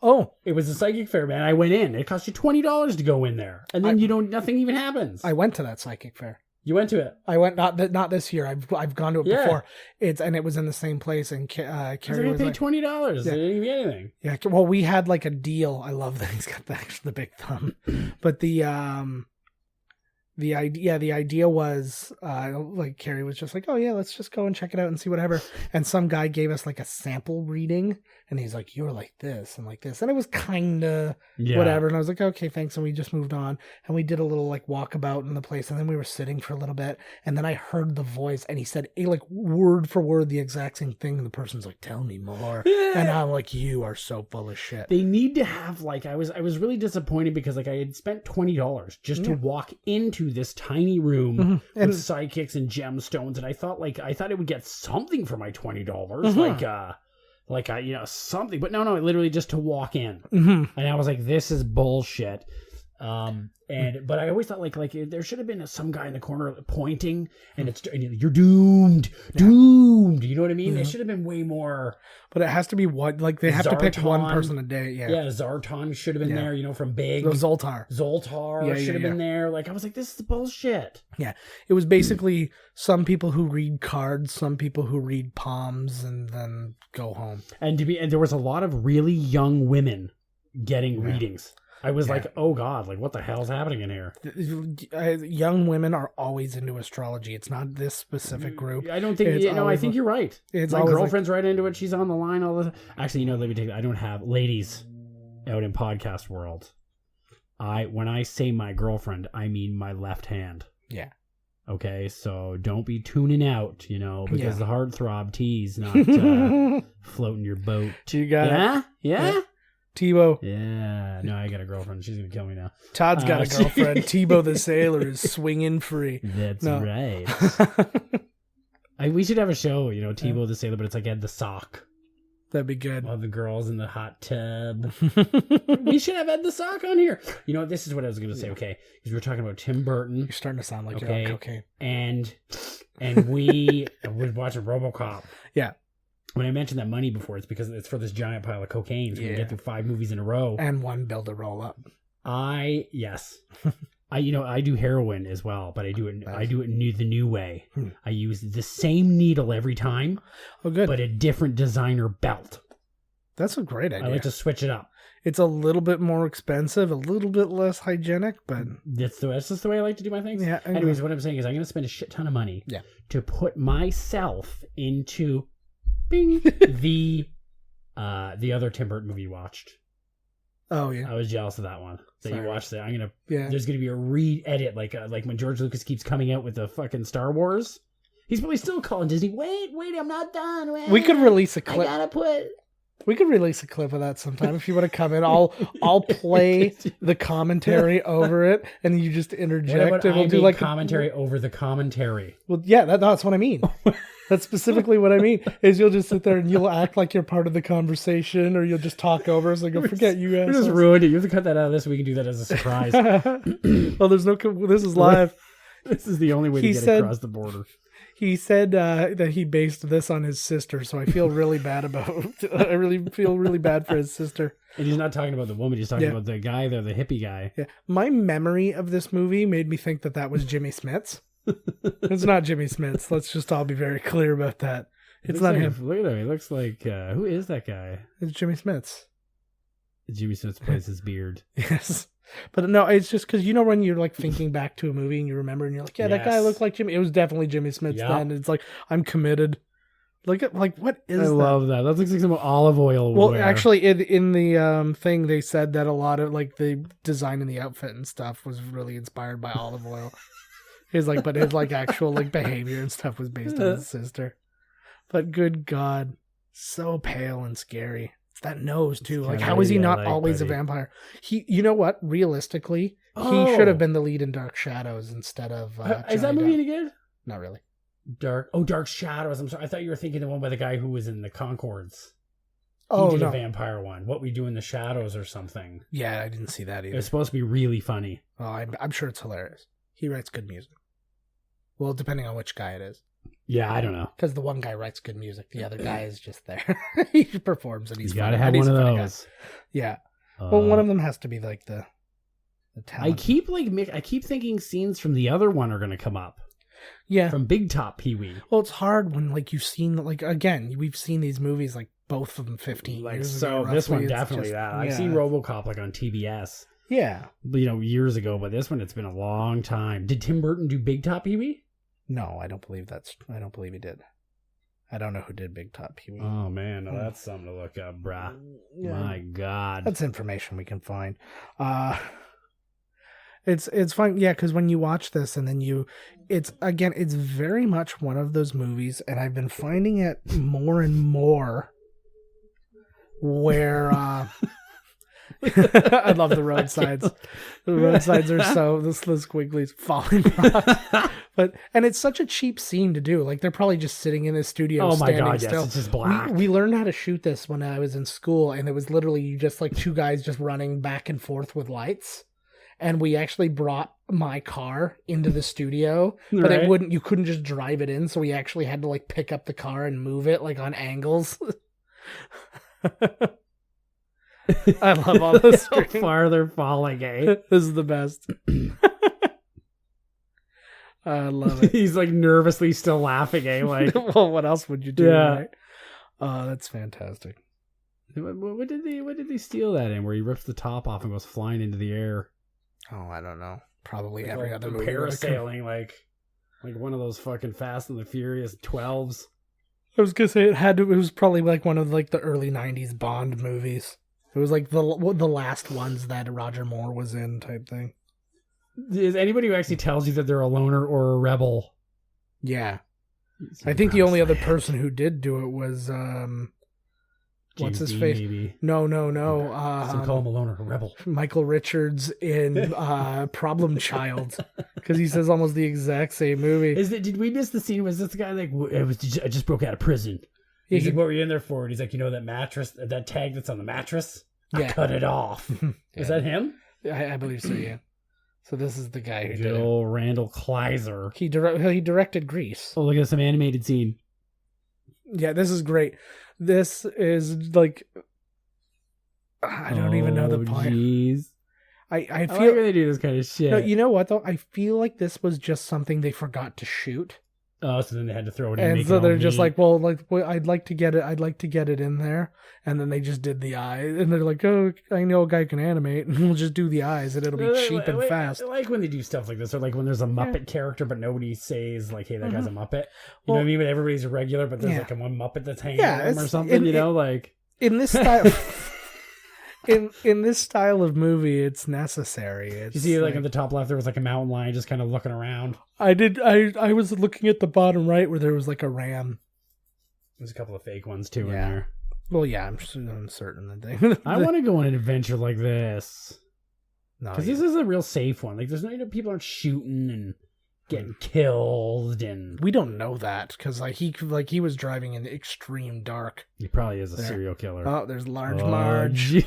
Oh, it was the psychic fair, man. I went in. It cost you $20 to go in there, and then nothing even happens. I went to that psychic fair. You went to it. I went not this year. I've gone to it Yeah. before. And it was in the same place. And Carrie I was paid like, $20. Yeah. They didn't give me anything. yeah. Well, we had like a deal. I love that he's got the big thumb. But the idea was like Carrie was just like, oh yeah, let's just go and check it out and see whatever. And some guy gave us like a sample reading, and he's like, you're like this and like this, and it was kind of whatever. And I was like, okay, thanks. And we just moved on, and we did a little like walkabout in the place, and then we were sitting for a little bit, and then I heard the voice, and he said like word for word the exact same thing, and the person's like, tell me more. And I'm like, you are so full of shit. They need to have like I was really disappointed because like I had spent $20 just to walk into this tiny room And with sidekicks and gemstones, and I thought it would get something for my $20, like something, but no, literally just to walk in, and I was like, this is bullshit. But I always thought like there should have been some guy in the corner pointing, and you're doomed. You know what I mean? It should have been way more. But it has to be what, like they have to pick one person a day. Yeah. Zartan should have been there. From Big. Zoltar should have been there. Like I was like, this is bullshit. Yeah, it was basically some people who read cards, some people who read palms, and then go home. And there was a lot of really young women getting readings. I was like, oh God, like what the hell's happening in here? Young women are always into astrology. It's not this specific group. I don't think, I think you're right. My girlfriend's right into it. She's on the line all the time. Actually, let me take that. I don't have ladies out in podcast world. When I say my girlfriend, I mean my left hand. Yeah. Okay, so don't be tuning out, because the heartthrob tea's not floating your boat. You got it. Yeah? Tebow. Yeah. No, I got a girlfriend. She's going to kill me now. Todd's got a girlfriend. Tebow the sailor is swinging free. That's right. We should have a show, Tebow the sailor, but it's like Ed the sock. That'd be good. All the girls in the hot tub. We should have Ed the sock on here. This is what I was going to say, okay? Because we were talking about Tim Burton. You're starting to sound like you're on cocaine. And we were watching RoboCop. Yeah. When I mentioned that money before, it's because it's for this giant pile of cocaine. So we get through 5 movies in a row. And one bill to roll up. Yes. I do heroin as well, but I do it the new way. I use the same needle every time. Oh, good. But a different designer belt. That's a great idea. I like to switch it up. It's a little bit more expensive, a little bit less hygienic, but that's just the way I like to do my things. Yeah. Anyways, what I'm saying is I'm going to spend a shit ton of money to put myself into the other Tim Burton movie you watched. Oh yeah, I was jealous of that one that you watched. That I'm gonna. Yeah. There's gonna be a re-edit, like when George Lucas keeps coming out with the fucking Star Wars. He's probably still calling Disney. Wait, I'm not done. Wait, we could release a clip. We could release a clip of that sometime if you want to come in. I'll play the commentary over it, and you just interject. And we'll do like commentary over the commentary. Well, yeah, that's what I mean. That's specifically what I mean. Is you'll just sit there and you'll act like you're part of the conversation, or you'll just talk over us. Like, forget you guys. We just ruined it. You have to cut that out of this. So we can do that as a surprise. Well, there's no. This is live. This is the only way to get across the border. He said that he based this on his sister, so I feel really bad I really feel really bad for his sister. And he's not talking about the woman. He's talking about the guy there, the hippie guy. Yeah. My memory of this movie made me think that was Jimmy Smits. It's not Jimmy Smits. Let's just all be very clear about that. It's not him. Look at him. He looks like who is that guy? It's Jimmy Smits. Jimmy Smits plays his beard. Yes. But no, it's just because when you're like thinking back to a movie and you remember and you're like, yeah, that guy looked like Jimmy. It was definitely Jimmy Smits then. It's like, I'm committed. Look at what is that? I love that. That looks like some olive oil. Well, actually, in the thing they said that a lot of like the design in the outfit and stuff was really inspired by olive oil. But his like actual like behavior and stuff was based on his sister. But good God, so pale and scary. It's that nose too. Like, how is he not always a vampire? You know what? Realistically, he should have been the lead in Dark Shadows instead of. Is that movie any good? Not really. Dark Shadows. I'm sorry. I thought you were thinking the one by the guy who was in the Concords. He did a vampire one. What We Do in the Shadows or something. Yeah, I didn't see that either. It was supposed to be really funny. Oh, I'm sure it's hilarious. He writes good music. Well, depending on which guy it is. Yeah, I don't know. Because the one guy writes good music, the other guy is just there. He performs and he's funny. You gotta have one of those. Guy. Yeah. Well, one of them has to be like the talent. I keep thinking scenes from the other one are gonna come up. Yeah. From Big Top Pee-Wee. Well, it's hard when, like, you've seen, like, again, we've seen these movies, like, both of them 15 Like, years so ago. this one roughly. It's definitely just- that. yeah. I've seen RoboCop, like, on TBS. Yeah. Years ago, but this one, it's been a long time. Did Tim Burton do Big Top Pee-Wee? No, I don't believe he did. I don't know who did Big Top Pee-Wee. Oh, man, no, that's something to look up, brah. Yeah. My God. That's information we can find. It's fun, yeah, because when you watch this and then it's very much one of those movies, and I've been finding it more and more where I love the roadsides. The roadsides are so the squigglies falling rocks. And it's such a cheap scene to do. Like, they're probably just sitting in a studio standing still. Yes, it's just black. We learned how to shoot this when I was in school, and it was literally just like two guys just running back and forth with lights. And we actually brought my car into the studio, but Right. you couldn't just drive it in, so we actually had to, like, pick up the car and move it, like, on angles. I love all this. How far they're falling, eh? This is the best. I love it. He's like nervously still laughing, eh? Like, Well, what else would you do? Yeah. Right? That's fantastic. what did they steal that in? Where he rips the top off and goes flying into the air? Oh, I don't know. Probably Like, every other movie. parasailing, like one of those fucking Fast and the Furious 12s. I was gonna say it was probably like one of like the early '90s Bond movies. It was like the last ones that Roger Moore was in, type thing. Is anybody who actually tells you that they're a loner or a rebel? Yeah, I think the only other person who did do it was what's his James face? Dean, maybe. No. Some call him a loner, a rebel. Michael Richards in Problem Child, because he says almost the exact same movie. Did we miss the scene? Was this guy like, I just broke out of prison? He's like, what were you in there for? And he's like, that mattress, that tag that's on the mattress? I cut it off. Is that him? I believe so, yeah. So this is the guy who did it. Joe Randall Kleiser. He directed Grease. Oh, look at some animated scene. Yeah, this is great. This is like, I don't even know the point. Jeez. I I like feel when they do this kind of shit. no, you know what though? I feel like this was just something they forgot to shoot, Oh, so then they had to throw it in. and make so it they're all just neat. like, well, I'd like to get it in there, and then they just did the eyes, and they're like, oh, I know a guy can animate, and we'll just do the eyes, and it'll be cheap and fast. I like when they do stuff like this, or like when there's a Muppet character, but nobody says like, "Hey, that guy's a Muppet." You know what I mean? But everybody's a regular, but there's like a one Muppet that's hanging on them or something. Like in this style. In this style of movie, it's necessary. It's you see, like in the top left, there was like a mountain lion just kind of looking around. I was looking at the bottom right where there was like a ram. There's a couple of fake ones too in Yeah. there. Well, yeah, I'm certain that they. I want to go on an adventure like this No, because this is a real safe one. Like, there's no people aren't shooting and getting killed, and we don't know that because he was driving in extreme dark. he probably is a serial killer. Oh, there's Large Marge.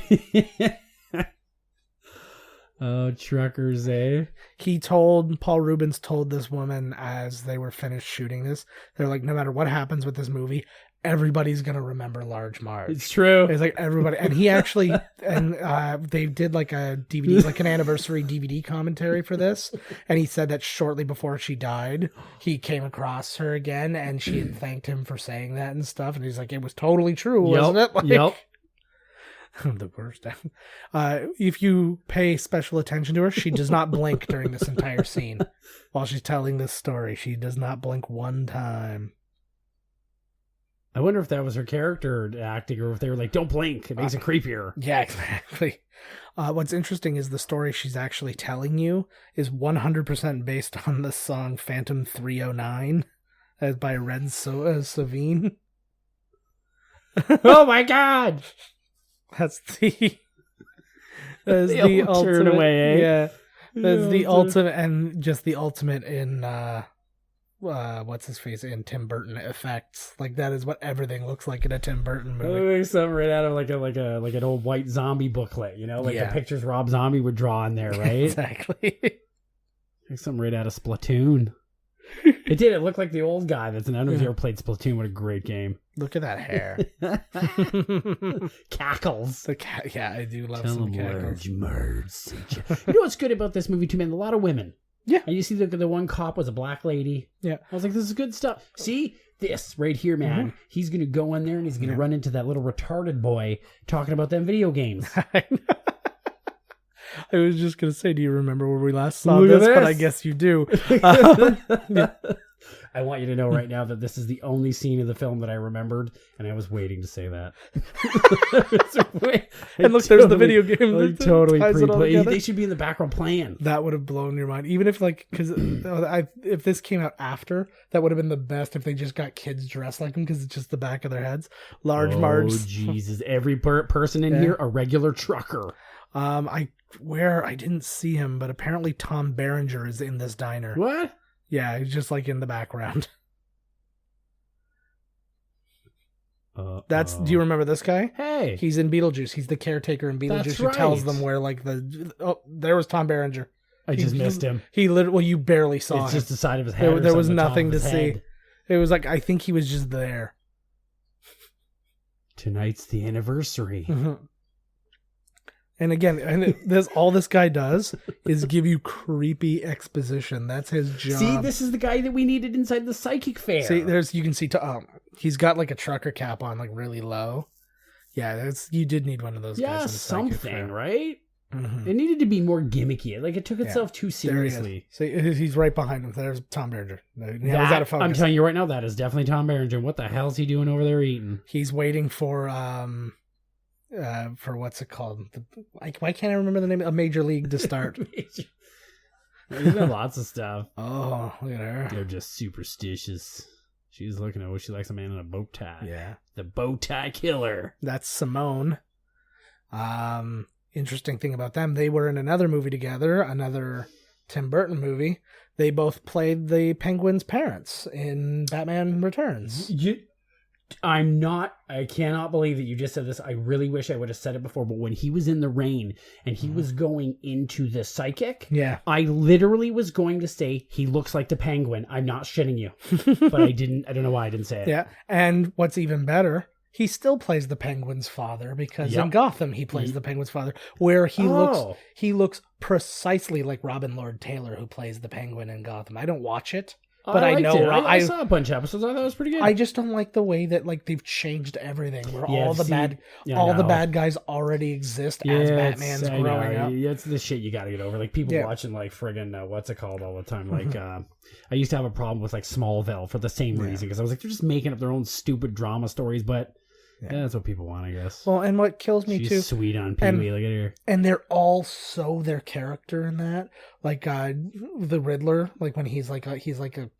Oh, truckers, eh? Paul Reubens told this woman as they were finished shooting this, they're like, no matter what happens with this movie, everybody's gonna remember Large Marge. It's true. It's like everybody, and he actually, and they did like a DVD, like an anniversary DVD commentary for this, and he said that shortly before she died, he came across her again, and she had thanked him for saying that and stuff, and he's like, it was totally true, wasn't it? Like, Yep. the worst. If you pay special attention to her, she does not blink during this entire scene while she's telling this story. She does not blink one time. I wonder if that was her character acting, or if they were like, "Don't blink; it makes it creepier." Yeah, exactly. What's interesting is the story she's actually telling you is 100% based on the song Phantom 309 by Red Savine. Oh my God! That's the ultimate, ultimate away, eh? Yeah, that's the ultimate, and just the ultimate in what's his face in Tim Burton effects. Like, that is what everything looks like in a Tim Burton movie. Like something right out of like an old white zombie booklet, like the pictures Rob Zombie would draw in there, right? Exactly. Like something right out of Splatoon. It did. It looked like the old guy. I don't know if you ever played Splatoon. What a great game! Look at that hair. Cackles. The cat. Yeah, I do love Tell some him cackles. Marge. You know what's good about this movie too, man? A lot of women. Yeah. And you see the one cop was a black lady. Yeah. I was like, this is good stuff. See? This right here, man. He's going to go in there and he's going to run into that little retarded boy talking about them video games. I was just going to say, do you remember where we last saw this? But I guess you do. I want you to know right now that this is the only scene of the film that I remembered, and I was waiting to say that. And look, there's the video game. Like, totally pre-play. They should be in the background playing. That would have blown your mind. Even if, like, because if this came out after, that would have been the best if they just got kids dressed like them, because it's just the back of their heads. Large Marge. Oh, Jesus. Every person in here, a regular trucker. I didn't see him, but apparently Tom Berenger is in this diner. What? Yeah, he's just like in the background. Do you remember this guy? Hey. He's in Beetlejuice. He's the caretaker in Beetlejuice who tells them where, like, there was Tom Berenger. I just missed him. He literally, well, you barely saw him. It's just the side of his head. There was nothing to see. It was like, I think he was just there. Tonight's the anniversary. Mm-hmm. And again, all this guy does is give you creepy exposition. That's his job. See, this is the guy that we needed inside the psychic fair. See, you can see, he's got like a trucker cap on, like really low. Yeah, you did need one of those guys. Yeah, in the psychic something, fair. right? Mm-hmm. It needed to be more gimmicky. Like, it took itself too seriously. See, he's right behind him. There's Tom Berenger. He's out of focus. I'm telling you right now, that is definitely Tom Berenger. What the hell is he doing over there eating? He's waiting for what's it called? Why can't I remember the name? A Major League to start. There's been lots of stuff. Oh, look at her. They're just superstitious. She's looking at what she likes a man in a bow tie. Yeah. The bow tie killer. That's Simone. Interesting thing about them, they were in another movie together, another Tim Burton movie. They both played the Penguin's parents in Batman Returns. I cannot believe that you just said this. I really wish I would have said it before, but when he was in the rain and he was going into the psychic, I literally was going to say, he looks like the Penguin. I'm not shitting you. But I didn't. I don't know why I didn't say it. Yeah. And what's even better, he still plays the Penguin's father, because in Gotham he plays the Penguin's father, where he looks precisely like Robin Lord Taylor, who plays the Penguin in Gotham. I don't watch it. But I know I saw a bunch of episodes. I thought it was pretty good. I just don't like the way that, like, they've changed everything. Where all the bad guys already exist as Batman's growing up. It's the shit you got to get over. Like, people watching, like, friggin' what's it called all the time. Like, I used to have a problem with, like, Smallville for the same reason, because I was like, they're just making up their own stupid drama stories. But that's what people want, I guess. Well, and what kills me She's sweet on Pee-Wee. Look at her. And they're all so their character in that. Like the Riddler, like when he's the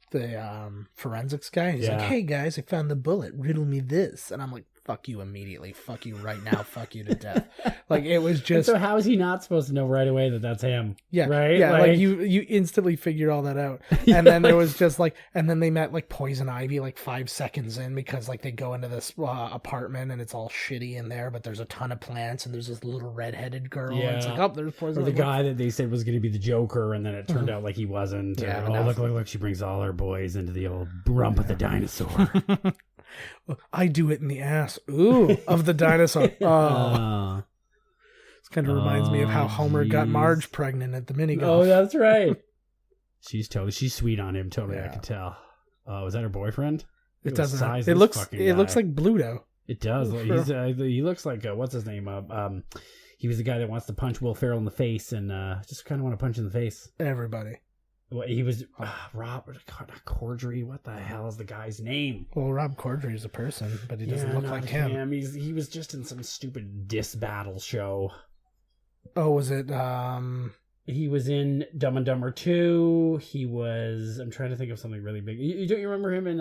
forensics guy. He's like, "Hey guys, I found the bullet. Riddle me this." And I'm like, "Fuck you immediately. Fuck you right now. Fuck you to death." Like, it was just. And so how is he not supposed to know right away that that's him? Yeah, right. Yeah, like you instantly figured all that out. And then there was just like, and then they met like Poison Ivy like 5 seconds in, because like they go into this apartment and it's all shitty in there, but there's a ton of plants and there's this little redheaded girl. Yeah. And it's like, oh, there's Poison Ivy. Or the guy that they said was going to be the Joker, and then it turned out like he wasn't. Yeah. Look! She brings all her boys into the old rump of the dinosaur. I do it in the ass. Ooh, of the dinosaur. Oh. This kind of reminds me of how Homer got Marge pregnant at the mini golf. Oh, that's right. she's sweet on him. Totally, I could tell. Was that her boyfriend? It doesn't. It looks like Bluto. It does. He looks like what's his name? He was the guy that wants to punch Will Ferrell in the face, and just kind of want to punch in the face. Everybody. Well, he was Robert Corddry. What the hell is the guy's name? Well, Rob Corddry is a person, but he doesn't look like him. He was just in some stupid diss battle show. Oh, was it? He was in Dumb and Dumber 2. He was. I'm trying to think of something really big. Don't you remember him in?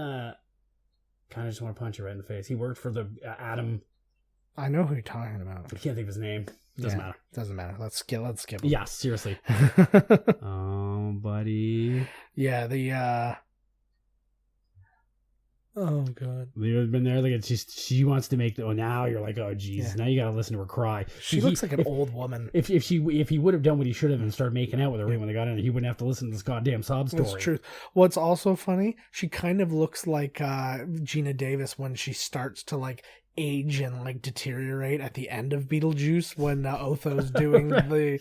Kind of just want to punch you right in the face. He worked for the Adam. I know who you're talking about. I can't think of his name. Doesn't matter. Doesn't matter. Let's skip him. Yeah, seriously. Oh, buddy. Yeah, oh god. We've been there. Like, she wants to make now you're like, oh jeez. Now you gotta listen to her cry. She looks like an old woman. If he would have done what he should have and started making out with her when they got in, he wouldn't have to listen to this goddamn sob story. That's true. What's also funny, she kind of looks like Gina Davis when she starts to like age and like deteriorate at the end of Beetlejuice when Otho's doing the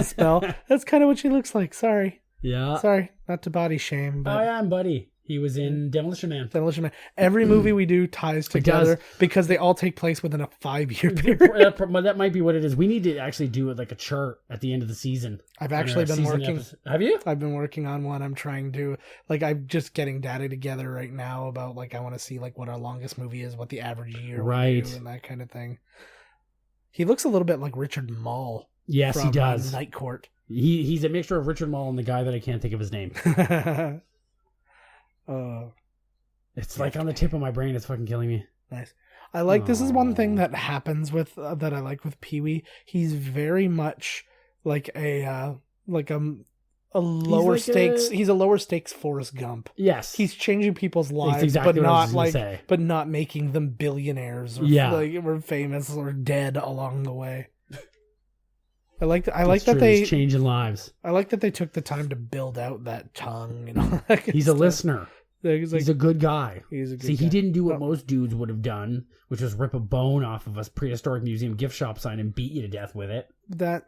spell. That's kind of what she looks like. Sorry. Yeah. Sorry, not to body shame, Oh, but yeah, I'm Buddy. He was in Demolition Man. Demolition Man. Every movie we do ties together because they all take place within a 5-year period. That might be what it is. We need to actually do it like a chart at the end of the season. I've actually been working. Have you? I've been working on one. I'm trying to I'm just getting data together right now about I want to see what our longest movie is, what the average year we do, and that kind of thing. He looks a little bit like Richard Mall. Yes, from, he does. Night Court. He's a mixture of Richard Mall and the guy that I can't think of his name. It's on the tip of my brain. It's fucking killing me. Nice. I like this is one thing that happens with that I like with Pee-wee. He's very much like a lower stakes. He's a lower stakes Forrest Gump. Yes, he's changing people's lives, exactly but not making them billionaires or or famous or dead along the way. I like that they changing lives. I like that they took the time to build out that tongue and all that. He's a listener. He's a good guy. He didn't do what most dudes would have done, which was rip a bone off of a prehistoric museum gift shop sign and beat you to death with it. That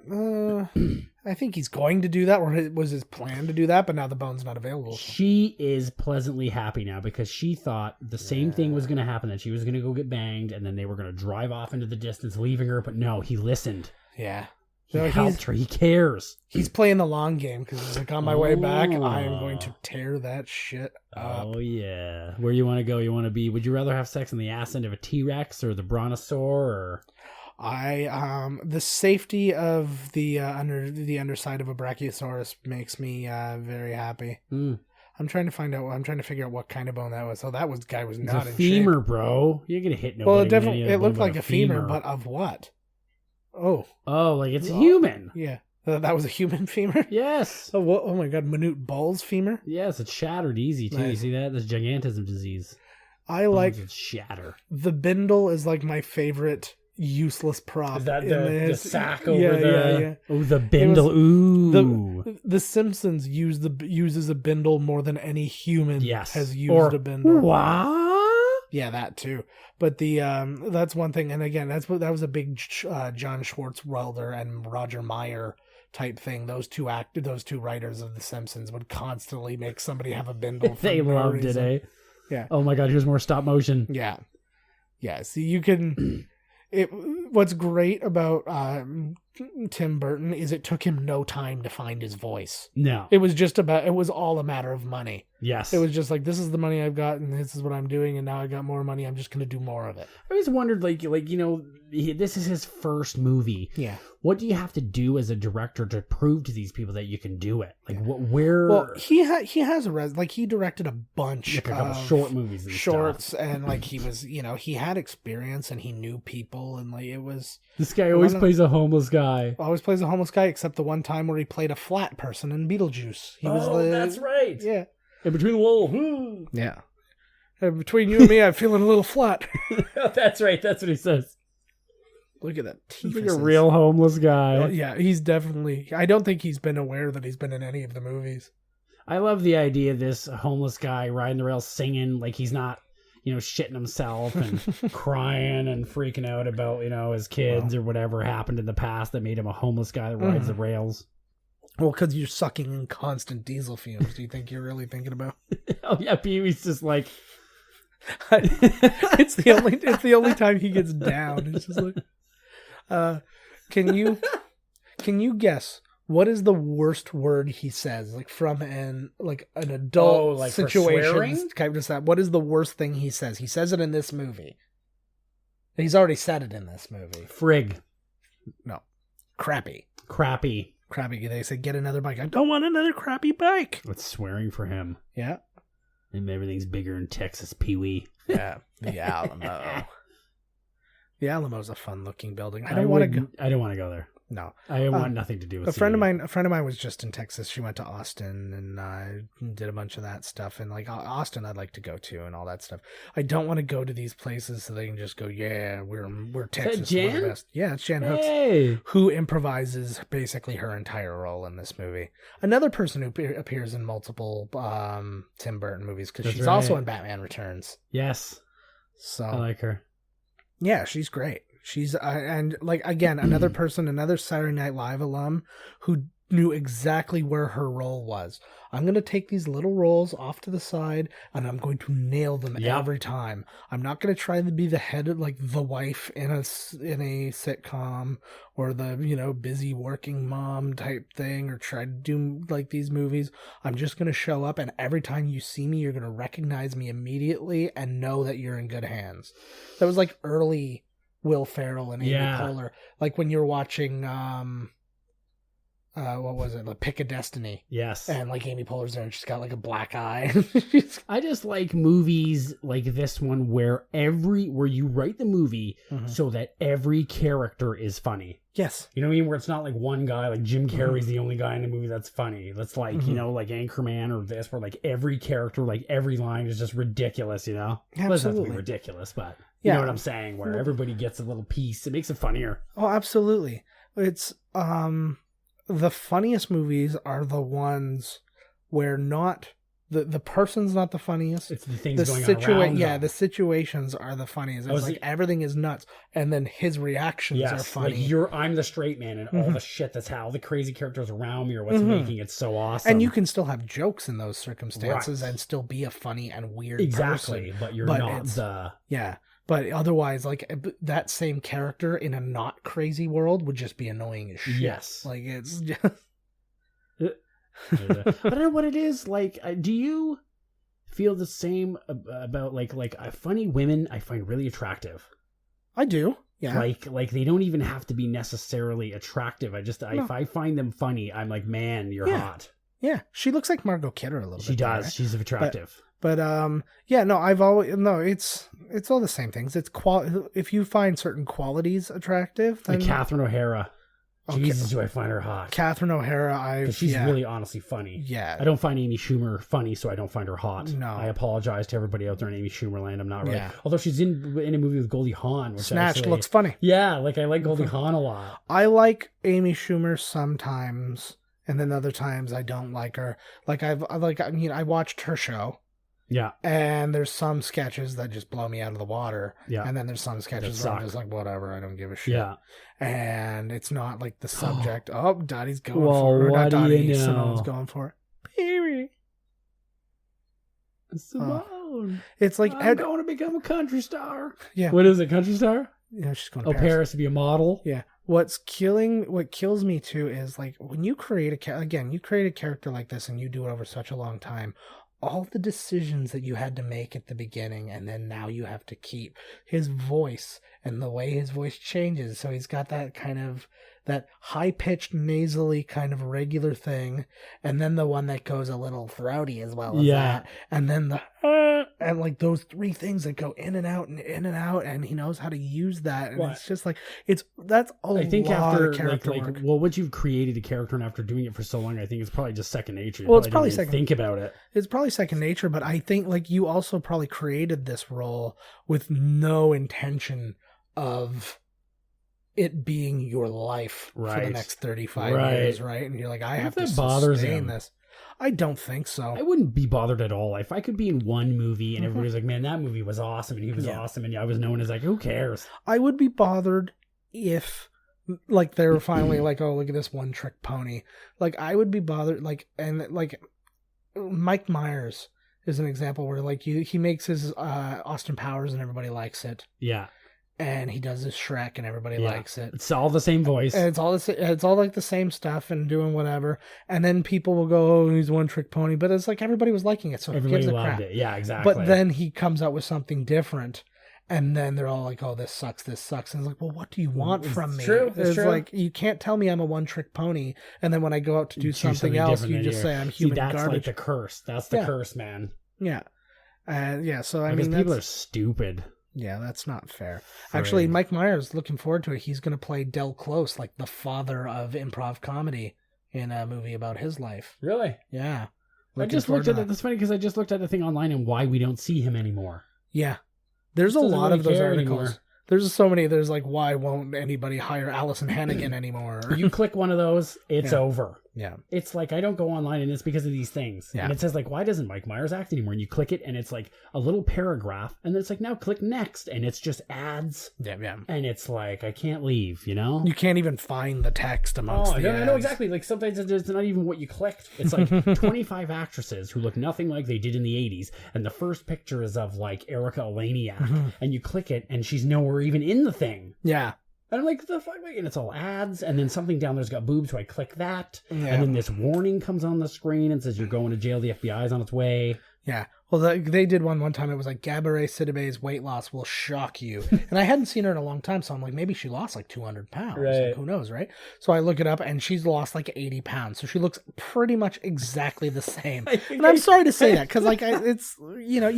I think he's going to do that, or it was his plan to do that, but now the bone's not available. She is pleasantly happy now because she thought the same thing was going to happen, that she was going to go get banged, and then they were going to drive off into the distance, leaving her. But no, he listened. Yeah. He helped her. He cares. He's playing the long game because he's on my way back, I am going to tear that shit up. Oh, yeah. Where you want to go? You want to be, would you rather have sex in the ass end of a T-Rex or the brontosaur? Or the safety of the underside of a brachiosaurus makes me very happy. I'm trying to figure out what kind of bone that was. So guy was not in femur, shape. Bro. You're gonna hit nobody. Well, it looked like a femur, but of what? Oh, it's human. Yeah, that was a human femur. Yes. Oh my God, minute balls femur. Yes, it's shattered easy too. Nice. You see that? That's gigantism disease. I like shatter. The bindle is my favorite useless prop. Is that the sack over the? Yeah. Oh, the bindle. The Simpsons uses a bindle more than any human has used a bindle. What? Yeah, that too. But that's one thing, and again, that was a big John Swartzwelder and Roger Meyer type thing. Those two writers of The Simpsons would constantly make somebody have a bindle. They loved it, eh? Yeah. Oh my God, here's more stop motion. Yeah. Yeah. See, you can. What's great about Tim Burton is it took him no time to find his voice. No. It was all a matter of money. Yes. It was just this is the money I've got and this is what I'm doing and now I got more money. I'm just going to do more of it. I always wondered, this is his first movie. Yeah. What do you have to do as a director to prove to these people that you can do it? Where? Well, he has he directed a bunch a couple short movies and shorts stuff. And he was, he had experience and he knew people and it was. This guy always plays a homeless guy. Always plays a homeless guy except the one time where he played a flat person in Beetlejuice. That's right. Yeah. In between the wall. Yeah. Between you and me, I'm feeling a little flat. That's right. That's what he says. Look at that. He's like a real homeless guy. Yeah, he's definitely. I don't think he's been aware that he's been in any of the movies. I love the idea of this homeless guy riding the rails singing like he's not, shitting himself and crying and freaking out about, his kids or whatever happened in the past that made him a homeless guy that rides the rails. Well, because you're sucking in constant diesel fumes. Do you think you're really thinking about? Oh yeah, Pee-wee's just like. It's the only time he gets down. It's just can you guess what is the worst word he says? From an adult situation kind of stuff. What is the worst thing he says? He says it in this movie. He's already said it in this movie. Frig. No. Crappy. They say, get another bike. I don't want another crappy bike. It's swearing for him. Yeah. And everything's bigger in Texas, Pee-wee. Yeah. The Alamo. The Alamo's a fun looking building. I don't want to go there. No. I want nothing to do with it. A friend of mine was just in Texas. She went to Austin and did a bunch of that stuff. And Austin I'd like to go to and all that stuff. I don't want to go to these places so they can just go, yeah, we're Texas. Jan? We're the best. Yeah, it's Jan Hooks, who improvises basically her entire role in this movie. Another person who appears in multiple Tim Burton movies because she's also in Batman Returns. Yes. So I like her. Yeah, she's great. She's another person, another Saturday Night Live alum who knew exactly where her role was. I'm going to take these little roles off to the side and I'm going to nail them every time. I'm not going to try to be the head of, like, the wife in a sitcom or the, you know, busy working mom type thing, or try to do like these movies. I'm just going to show up, and every time you see me, you're going to recognize me immediately and know that you're in good hands. That was like early Will Ferrell and Amy Poehler. Like when you're watching, what was it? The Pick of Destiny. Yes. And like Amy Poehler's there and she's got like a black eye. I just like movies like this one where you write the movie so that every character is funny. Yes. You know what I mean? Where it's not like one guy, like Jim Carrey's the only guy in the movie that's funny. That's like, you know, like Anchorman or this, where like every character, like every line is just ridiculous, you know? Absolutely. It doesn't have to be ridiculous, but you know what I'm saying? Where everybody gets a little piece. It makes it funnier. Oh, absolutely. It's, the funniest movies are the ones where not the person's not the funniest. It's the things going on around them. The situations are the funniest. It's like everything is nuts, and then his reactions are funny. Like I'm the straight man, and all the shit that's all the crazy characters around me are what's making it so awesome. And you can still have jokes in those circumstances and still be a funny and weird person. But you're not the... Yeah. But otherwise, like, that same character in a not crazy world would just be annoying as shit. Yes. Like, it's just... I don't know what it is. Like, do you feel the same about, like funny women I find really attractive? I do. Yeah. Like they don't even have to be necessarily attractive. If I find them funny, I'm like, man, you're hot. Yeah. She looks like Margot Kidder a little bit. She does. Right? She's attractive. But it's all the same things. It's if you find certain qualities attractive, then... Like Catherine O'Hara. Jesus, do I find her hot. Catherine O'Hara, she's really honestly funny. Yeah. I don't find Amy Schumer funny, so I don't find her hot. No. I apologize to everybody out there in Amy Schumer land. I'm not really... Yeah. Although she's in a movie with Goldie Hawn. Which Snatched looks funny. Yeah, like I like Goldie Hawn a lot. I like Amy Schumer sometimes, and then other times I don't like her. I watched her show. Yeah. And there's some sketches that just blow me out of the water. Yeah. And then there's some sketches where I'm just like, whatever, I don't give a shit. Yeah. And it's not like the subject. Daddy's going for it. Or not Daddy, someone's going for it. Pee-Wee. Simone. It's like, I'm going to become a country star. Yeah. What is it, country star? Yeah, she's going to Paris to be a model. Yeah. What kills me too is like when you create you create a character like this and you do it over such a long time, all the decisions that you had to make at the beginning and then now you have to keep his voice and the way his voice changes. So he's got that kind of that high-pitched nasally kind of regular thing, and then the one that goes a little throaty as well as that, and then the and like those three things that go in and out, and he knows how to use that, and it's just like that's a lot of character work. Well, once you've created a character and after doing it for so long, I think it's probably just second nature. It's probably second. Think about it. It's probably second nature, but I think like you also probably created this role with no intention of it being your life for the next 35 years, right? And you're like, I have to sustain this. I don't think so. I wouldn't be bothered at all. If I could be in one movie and everybody's like, man, that movie was awesome and he was awesome and I was known as like, who cares? I would be bothered if like they were finally like, oh, look at this one trick pony. Like I would be bothered like Mike Myers is an example where like he makes his Austin Powers and everybody likes it. Yeah. And he does his Shrek and everybody likes it. It's all the same voice. And it's all like the same stuff and doing whatever. And then people will go, oh, he's one trick pony. But it's like everybody was liking it, so everybody gives a crap. It. Yeah, exactly. But then he comes out with something different. And then they're all like, oh, this sucks. And it's like, well, what do you want from me? It's true. Like, you can't tell me I'm a one-trick pony. And then when I go out to do something else, you just say I'm human garbage. That's like the curse. That's the curse, man. Yeah. So I mean, mean, people are stupid. Yeah, that's not fair. Actually, Mike Myers, looking forward to it. He's going to play Del Close, like the father of improv comedy, in a movie about his life. Really? Yeah. I just looked at it. That's funny because I just looked at the thing online and why we don't see him anymore. Yeah. There's a lot of those articles. Anymore. There's so many. There's like, why won't anybody hire Allison Hannigan anymore? You click one of those, it's over. Yeah. It's like, I don't go online and it's because of these things. Yeah. And it says like, why doesn't Mike Myers act anymore? And you click it and it's like a little paragraph and then it's like, now click next. And it's just ads. Yeah, yeah. And it's like, I can't leave, you know? You can't even find the text amongst the ads. I know exactly. Like sometimes it's not even what you clicked. It's like 25 actresses who look nothing like they did in the 80s. And the first picture is of like Erica Eleniak. And you click it and she's nowhere even in the thing. Yeah. And I'm like, the fuck? And it's all ads, and then something down there's got boobs, so I click that. Yeah. And then this warning comes on the screen and says, you're going to jail, the FBI's on its way. Yeah. Well, they did one time. It was like, Gabourey Sidibe's weight loss will shock you. And I hadn't seen her in a long time, so I'm like, maybe she lost like 200 pounds. Right. Like, who knows, right? So I look it up, and she's lost like 80 pounds. So she looks pretty much exactly the same. And I'm sorry to say that, because like it's, you know,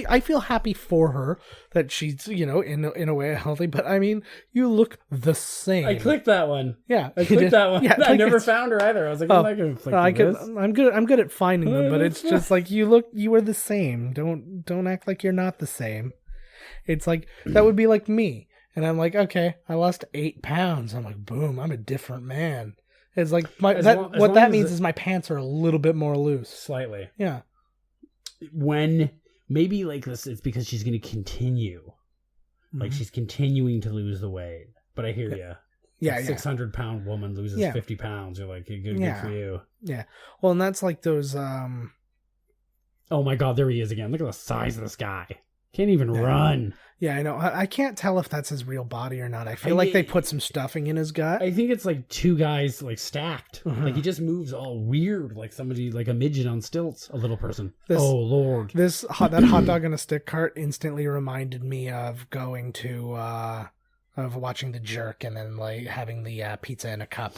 I feel happy for her that she's, you know, in a way healthy. But I mean, you look the same. I clicked that one. Yeah, I clicked that one. Yeah, I never found her either. I was like, I'm not going to click this. I'm good at finding them, but it's just like, you were the same. Don't act like you're not the same. It's like, that would be like me. And I'm like, okay, I lost 8 pounds. I'm like, boom, I'm a different man. It's like, what that means is my pants are a little bit more loose. Slightly. Yeah. When, maybe like this, it's because she's going to continue. Like she's continuing to lose the weight. But I hear you. Yeah, a 600-pound woman loses 50 pounds. You're like, good for you. Yeah. Well, and that's like those... Oh my God, there he is again. Look at the size of this guy. Can't even run. Yeah, I know. I can't tell if that's his real body or not. I feel like they put some stuffing in his gut. I think it's like two guys like stacked. Like he just moves all weird, like somebody, like a midget on stilts, a little person. Oh Lord. That hot dog on a stick cart instantly reminded me of going to, of watching The Jerk and then like having the pizza in a cup.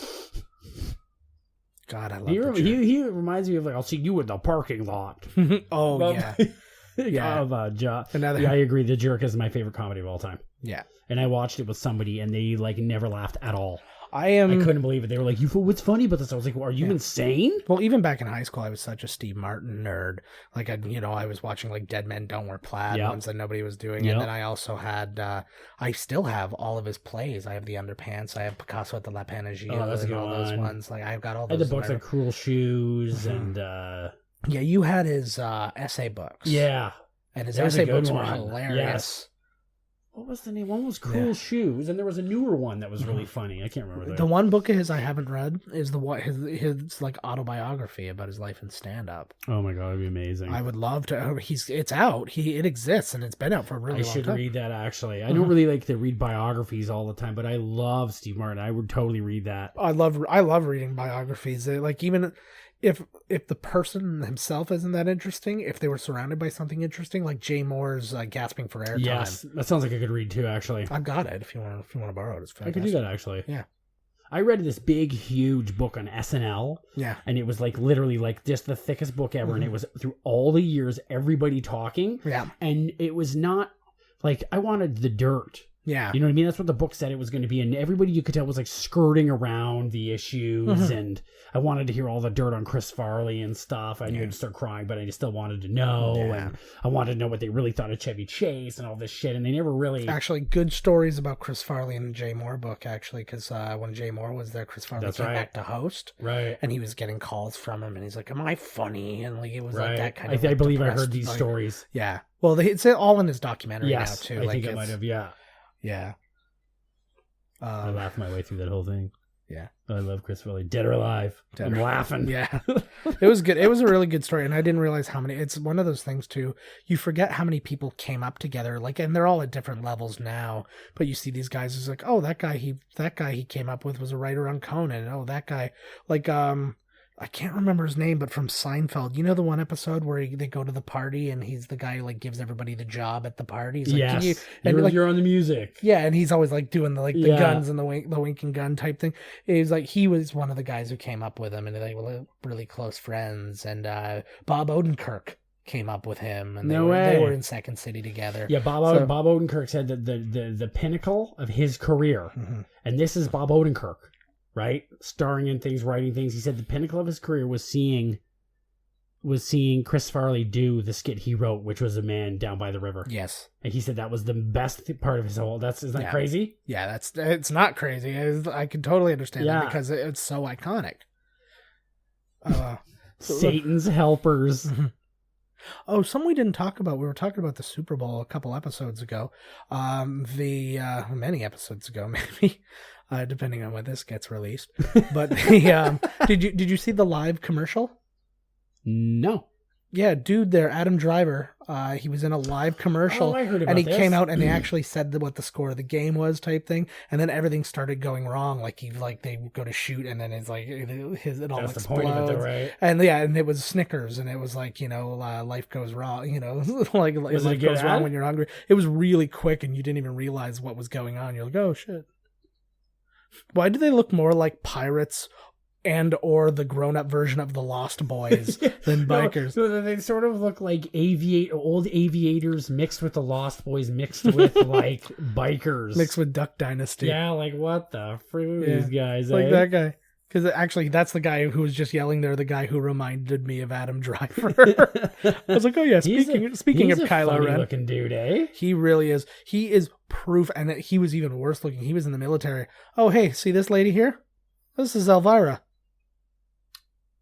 God, I love The Jerk. He reminds me of like, I'll see you in the parking lot. Oh, yeah. Yeah. I agree. The Jerk is my favorite comedy of all time. Yeah. And I watched it with somebody and they like never laughed at all. I couldn't believe it. They were like, what's funny about this? I was like, well, are you insane? Well, even back in high school, I was such a Steve Martin nerd. Like, I was watching like Dead Men Don't Wear Plaid, ones that nobody was doing. And then I also had, I still have all of his plays. I have The Underpants. I have Picasso at the La Panagio. And all those ones. Like, I've got all those. I had the books like Cruel Shoes and... Yeah, you had his essay books. Yeah. And his essay books were hilarious. Yes. What was the name? One was Cruel Shoes, and there was a newer one that was really funny. I can't remember. The one book of his I haven't read is his like autobiography about his life in stand-up. Oh my God, it'd be amazing. I would love to. It's out. It exists, and it's been out for a really long time. I should read that, actually. I don't really like to read biographies all the time, but I love Steve Martin. I would totally read that. I love reading biographies. Like, even if the person himself isn't that interesting, if they were surrounded by something interesting, like Jay Moore's Gasping for Airtime. Yes, that sounds like a good read too, actually. I've got it if you want to borrow it. It's fantastic. I could do that, actually. Yeah. I read this big, huge book on SNL. Yeah. And it was like literally like just the thickest book ever. And it was through all the years, everybody talking. Yeah. And it was not like, I wanted the dirt. Yeah. You know what I mean? That's what the book said it was going to be. And everybody you could tell was like skirting around the issues. And I wanted to hear all the dirt on Chris Farley and stuff. I knew I'd start crying, but I just still wanted to know. Yeah. And I wanted to know what they really thought of Chevy Chase and all this shit. And they never really... Actually, good stories about Chris Farley in the Jay Moore book, actually, because when Jay Moore was there, Chris Farley came back to host. Right. And he was getting calls from him, and he's like, am I funny? And like it was like that kind of... I believe I heard these stories. Yeah. Well, it's all in his documentary now, too. I think it might have, Yeah. I laughed my way through that whole thing. Yeah. I love Chris Farley. Dead or alive. I'm laughing. Yeah. It was good. It was a really good story. And I didn't realize how many, it's one of those things too. You forget how many people came up together. Like, and they're all at different levels now, but you see these guys who's like, oh, that guy he came up with was a writer on Conan. Oh, that guy, like, I can't remember his name, but from Seinfeld, you know the one episode where they go to the party and he's the guy who like gives everybody the job at the party. He's like, yes, you're on the music. Yeah, and he's always like doing the guns and the wink and gun type thing. It was like he was one of the guys who came up with him, and they were really close friends. And Bob Odenkirk came up with him, and they were in Second City together. Yeah, Bob Odenkirk said that the pinnacle of his career, and this is Bob Odenkirk. Right? Starring in things, writing things. He said the pinnacle of his career was seeing Chris Farley do the skit he wrote, which was A Man Down by the River. Yes. And he said that was the best part of his whole... Isn't that crazy? Yeah, it's not crazy. I can totally understand that because it's so iconic. Satan's helpers. Oh, something we didn't talk about. We were talking about the Super Bowl a couple episodes ago. Many episodes ago, maybe, depending on when this gets released. But did you see the live commercial? No. Yeah, dude, there, Adam Driver. He was in a live commercial, I heard about and he this. came out and they actually said what the score of the game was, type thing. And then everything started going wrong. Like they go to shoot, and then it's like it all That's explodes. the point of it, though, right? And and it was Snickers, and it was like life goes wrong. Like Was life it a good goes wrong ad? when you're hungry. It was really quick, and you didn't even realize what was going on. You're like, oh shit. Why do they look more like pirates? And or the grown-up version of the Lost Boys than bikers. So they sort of look like old aviators mixed with the Lost Boys, mixed with like bikers, Mixed with Duck Dynasty. Yeah, like what the fruit these guys? Like eh? that guy. Because actually, that's the guy who was just yelling there, the guy who reminded me of Adam Driver. I was like, oh yeah, speaking of he's a Kylo funny Ren. looking dude, eh? He really is. He is proof, and he was even worse looking. He was in the military. Oh, hey, see this lady here? This is Elvira.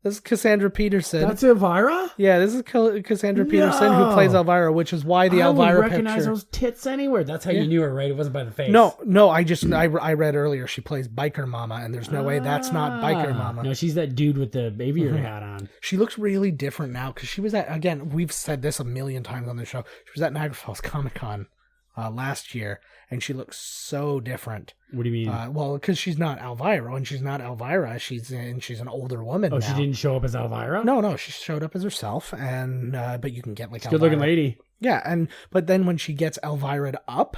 This is Cassandra Peterson. That's Elvira? Yeah, this is Cassandra Peterson who plays Elvira, which is why the Elvira I would recognize picture. those tits anywhere. That's how you knew her, right? It wasn't by the face. No, I read earlier she plays Biker Mama, and there's no way that's not Biker Mama. No, she's that dude with the aviator hat on. She looks really different now because she was at, again, we've said this a million times on the show, she was at Niagara Falls Comic Con last year, and she looks so different. What do you mean? Well, because she's not Elvira, and she's not Elvira. She's an older woman. Oh, now. she didn't show up as Elvira? No, she showed up as herself, and but you can get like Good looking lady. Yeah, but then when she gets Elvira'd up,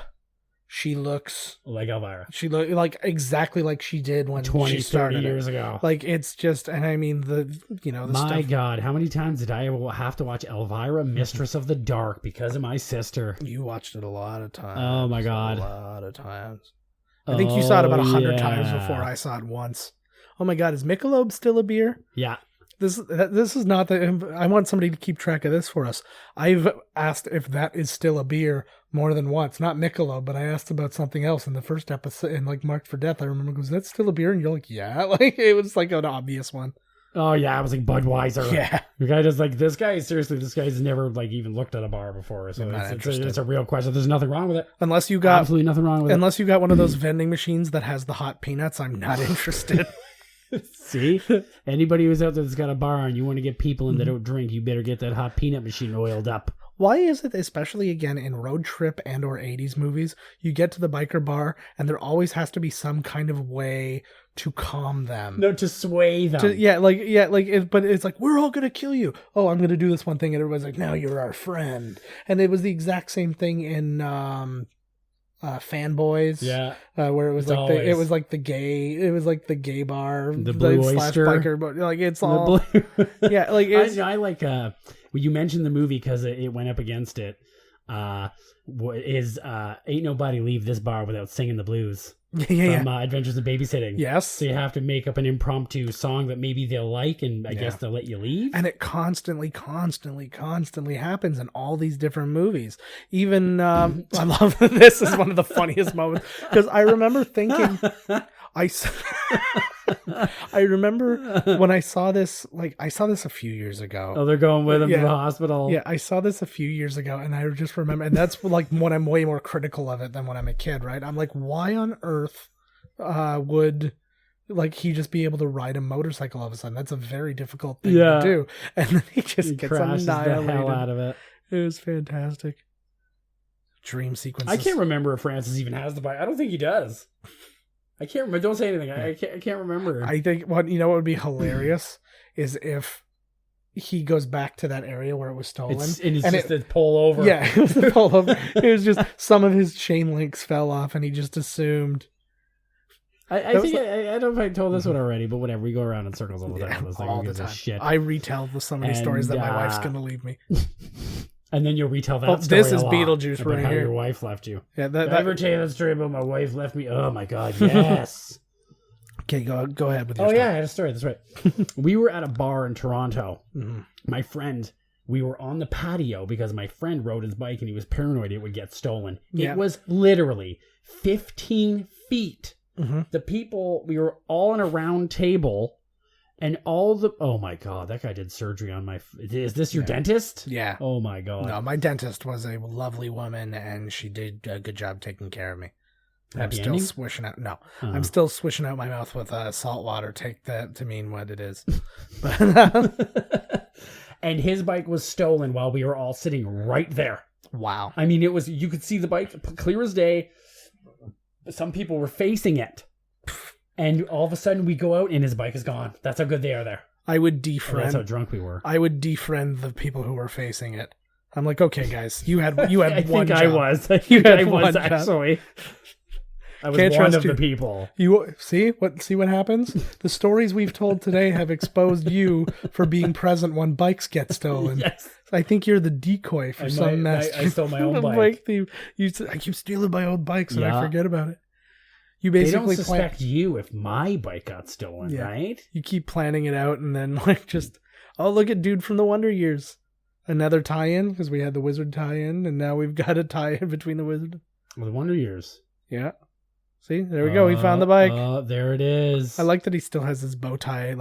she looks like Elvira. She look like exactly like she did when 20, she started 30 years ago. Like it's just, and I mean the my stuff. God, how many times did I have to watch Elvira, Mistress of the Dark, because of my sister? You watched it a lot of times. Oh my God, a lot of times. I think you saw it about 100 times before I saw it once. Oh my God, is Michelob still a beer? Yeah. This is not the. I want somebody to keep track of this for us. I've asked if that is still a beer more than once. Not Michelob, but I asked about something else in the first episode, in like Marked for Death. I remember, goes, "That's still a beer?" And you're like, "Yeah." Like it was like an obvious one. Oh yeah, I was like Budweiser. Yeah. The guy just like this guy. Seriously, this guy's never like even looked at a bar before. So it's a real question. There's nothing wrong with it. Unless you got absolutely nothing wrong with it. Unless you got one of those vending machines that has the hot peanuts, I'm not interested. See, anybody who's out there that's got a bar and you want to get people in that don't drink, you better get that hot peanut machine oiled up. Why is it, especially again in road trip and or 80s movies, you get to the biker bar and there always has to be some kind of way to calm them? No, to sway them. But it's like, we're all gonna kill you. Oh, I'm gonna do this one thing, and everybody's like, now you're our friend. And it was the exact same thing in Fanboys, where it was like the gay bar, the Blue Oyster biker, but like it's all I like when you mentioned the movie because it went up against it. Ain't nobody leave this bar without singing the blues. From Adventures in Babysitting. Yes. So you have to make up an impromptu song that maybe they'll like, and I guess they'll let you leave. And it constantly happens in all these different movies. Even I love this is one of the funniest moments because I remember thinking I remember when I saw this a few years ago. Oh, they're going with him to the hospital. Yeah, I saw this a few years ago, and I just remember, and that's like when I'm way more critical of it than when I'm a kid, right? I'm like, why on earth would like he just be able to ride a motorcycle all of a sudden? That's a very difficult thing to do, and then he gets annihilated. The hell out of it. It was fantastic. Dream sequences. I can't remember if Francis even has the bike. I don't think he does. I can't remember. Don't say anything. I can't remember. I think what would be hilarious is if he goes back to that area where it was stolen. It's just a pull over. Yeah, it was a pull over. It was just some of his chain links fell off and he just assumed. I don't know if I told this one already, but whatever. We go around in circles all the time. All the time. Shit. I retell some of these stories that my wife's going to leave me. And then you'll retell that story this is Beetlejuice right how here. Your wife left you. Yeah, Did I ever tell you that story about my wife left me? Oh my God, yes. Okay, go ahead with your story. Yeah, I had a story. That's right. We were at a bar in Toronto. Mm-hmm. My friend, we were on the patio because my friend rode his bike and he was paranoid it would get stolen. Yeah. It was literally 15 feet. Mm-hmm. The people, we were all in a round table. And all the... Oh, my God. That guy did surgery on my... Is this your dentist? Yeah. Oh, my God. No, my dentist was a lovely woman, and she did a good job taking care of me. I'm Happy still ending? swishing out... No, I'm still swishing out my mouth with salt water. Take that to mean what it is. But, and his bike was stolen while we were all sitting right there. wow. I mean, it was... You could see the bike clear as day. Some people were facing it. And all of a sudden we go out and his bike is gone. That's how good they are there. I would Or that's how drunk we were. I would defriend the people who were facing it. I'm like, okay, guys, you had one I think job. I was. I You think had I one was, job. actually. I was Can't one trust of you. the people. You see what happens? The stories we've told today have exposed you for being present when bikes get stolen. Yes. I think you're the decoy for some mess. I stole my own bike. Bike thief. I keep stealing my own bikes and I Yeah. forget about it. You They basically don't suspect you if my bike got stolen, Yeah. right? You keep planning it out and then just, oh, look at Dude from the Wonder Years. Another tie-in because we had the Wizard tie-in and now we've got a tie-in between the Wizard. Well, the Wonder Years. Yeah. See, there we go. We found the bike. There it is. I like that he still has his bow tie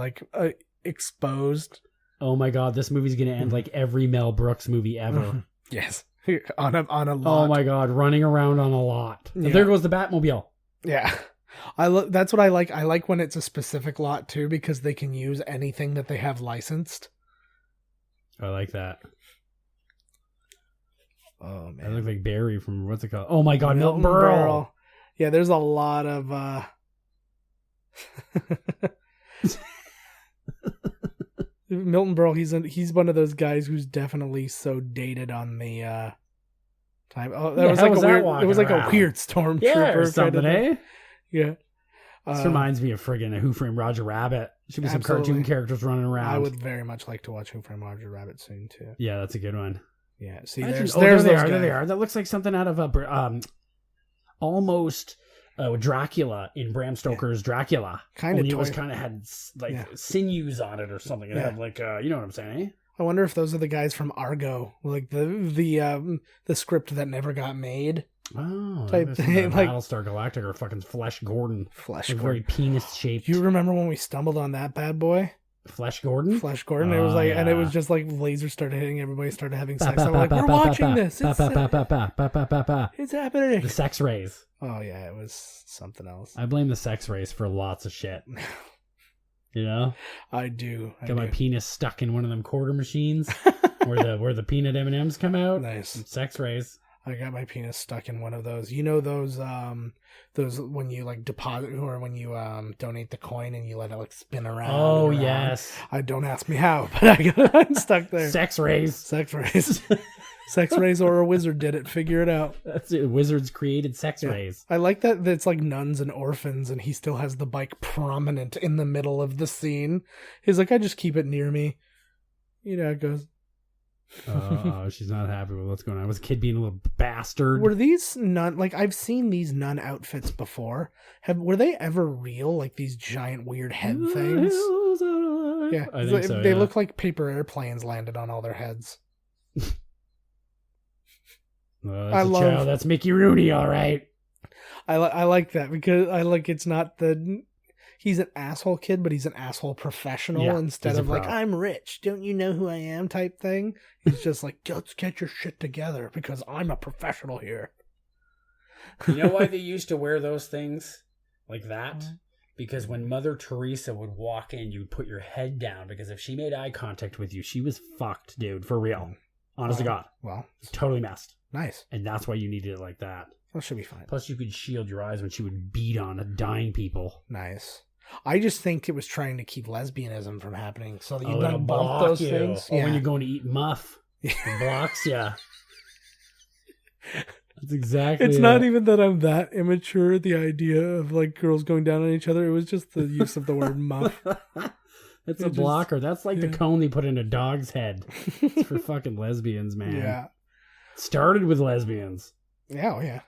exposed. Oh my God, this movie's gonna end like every Mel Brooks movie ever. Yes, on a lot. Oh my God, running around on a lot. Yeah. There goes the Batmobile. Yeah, that's what I like. I like when it's a specific lot too because they can use anything that they have licensed. I like that. Oh I man, look like Barry from what's it called? Oh my God, Milton Milton Berle. Berle. Yeah, there's a lot of. Milton Berle, he's one of those guys who's definitely so dated on the time. Oh, that The was hell like was a that weird. It walking was like around? a weird stormtrooper. Yeah, or kind of something, thing. eh? Yeah. This reminds me of friggin' Who Framed Roger Rabbit. Should be some Absolutely. cartoon characters running around. I would very much like to watch Who Framed Roger Rabbit soon too. Yeah, that's a good one. Yeah. See, Actually, there's there they those are. There guys. they are. That looks like something out of a almost Dracula in Bram Stoker's Dracula. Kind of Only it was toy. kind of had like Yeah. sinews on it or something. It Yeah. had like you know what I'm saying? I wonder if those are the guys from Argo, like the script that never got made. Oh, Type like thing, like- Battlestar Galactica or fucking Flesh Gordon. Flesh Like Gordon. very penis shaped. You remember when we stumbled on that bad boy? Flesh Gordon? Flesh Gordon. It was Oh, like, and it yeah. was just like lasers started hitting. Everybody started having sex. I'm like, we're watching this. It's happening. The sex rays. Oh yeah, it was something else. I blame the sex rays for lots of shit. You know? I do. Got my penis stuck in one of them quarter machines where the peanut M&Ms come out. Nice. Sex rays. I got my penis stuck in one of those. You know those when you like deposit or when you donate the coin and you let it like spin around. Oh, and around. yes. Don't ask me how, but I'm stuck there. Sex rays. Sex rays. Sex rays or a wizard did it. Figure it out. That's it. Wizards created sex rays. I like that it's like nuns and orphans and he still has the bike prominent in the middle of the scene. He's like, I just keep it near me. You know, it goes. Oh, she's not happy with what's going on. Was a kid being a little bastard? Were these nun, like I've seen these nun outfits before. Were they ever real? Like these giant weird head things? Yeah. I think so, They yeah. look like paper airplanes landed on all their heads. That's I a love- child. That's Mickey Rooney, all right. I like that because I like it's not he's an asshole kid, but he's an asshole professional Yeah, instead he's a of like, pro. I'm rich, don't you know who I am type thing. He's just like, let's get your shit together because I'm a professional here. You know why they used to wear those things like that? Because when Mother Teresa would walk in, you would put your head down because if she made eye contact with you, she was fucked, dude, for real. Honest to God. Well, Totally messed. nice. And that's why you needed it like that. That should be fine. Plus, you could shield your eyes when she would beat on dying people. Nice. I just think it was trying to keep lesbianism from happening so that you it'll don't block bump those you. things. Or when you're going to eat muff, it blocks you. That's exactly It's it. not even that I'm that immature, the idea of like girls going down on each other. It was just the use of the word muff. It's It a just- blocker. That's like the yeah. cone they put in a dog's head. It's for fucking lesbians, man. Yeah. Started with lesbians. Yeah, oh yeah.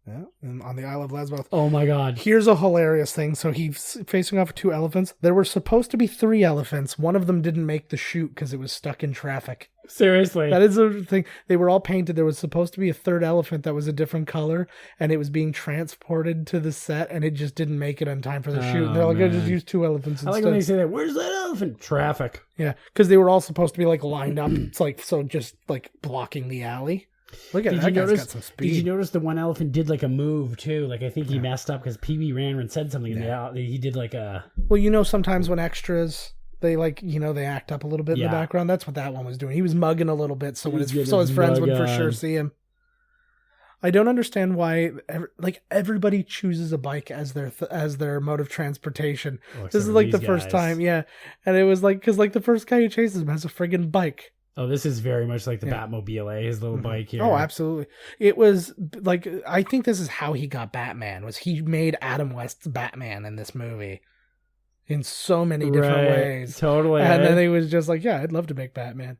Yeah, and on the Isle of Lesbos. Oh my god. Here's a hilarious thing. So he's facing off with 2 elephants. There were supposed to be 3 elephants. One of them didn't make the shoot because it was stuck in traffic. Seriously. That is the thing. They were all painted. There was supposed to be a 3rd elephant that was a different color, and it was being transported to the set, and it just didn't make it on time for the shoot. And they're like, I just used 2 elephants instead. I like when they say that. Where's that elephant? Traffic. Yeah, because they were all supposed to be like lined up. It's like, so just like blocking the alley. Look at that guy's got some speed. Did you notice the one elephant did like a move too? Like I think he messed up because Pee-Wee ran and said something. Yeah. And he did like a. Well, you know, sometimes when extras, they like, you know, they act up a little bit in the background. That's what that one was doing. He was mugging a little bit, so his friends would for sure see him. I don't understand why everybody chooses a bike as their mode of transportation. This is like the first time, and it was like because like the first guy who chases him has a friggin' bike. Oh, this is very much like the Batmobile, his little bike here. Oh, absolutely. It was like, I think this is how he got Batman, was he made Adam West's Batman in this movie in so many different ways. Totally. And then he was just like, yeah, I'd love to make Batman.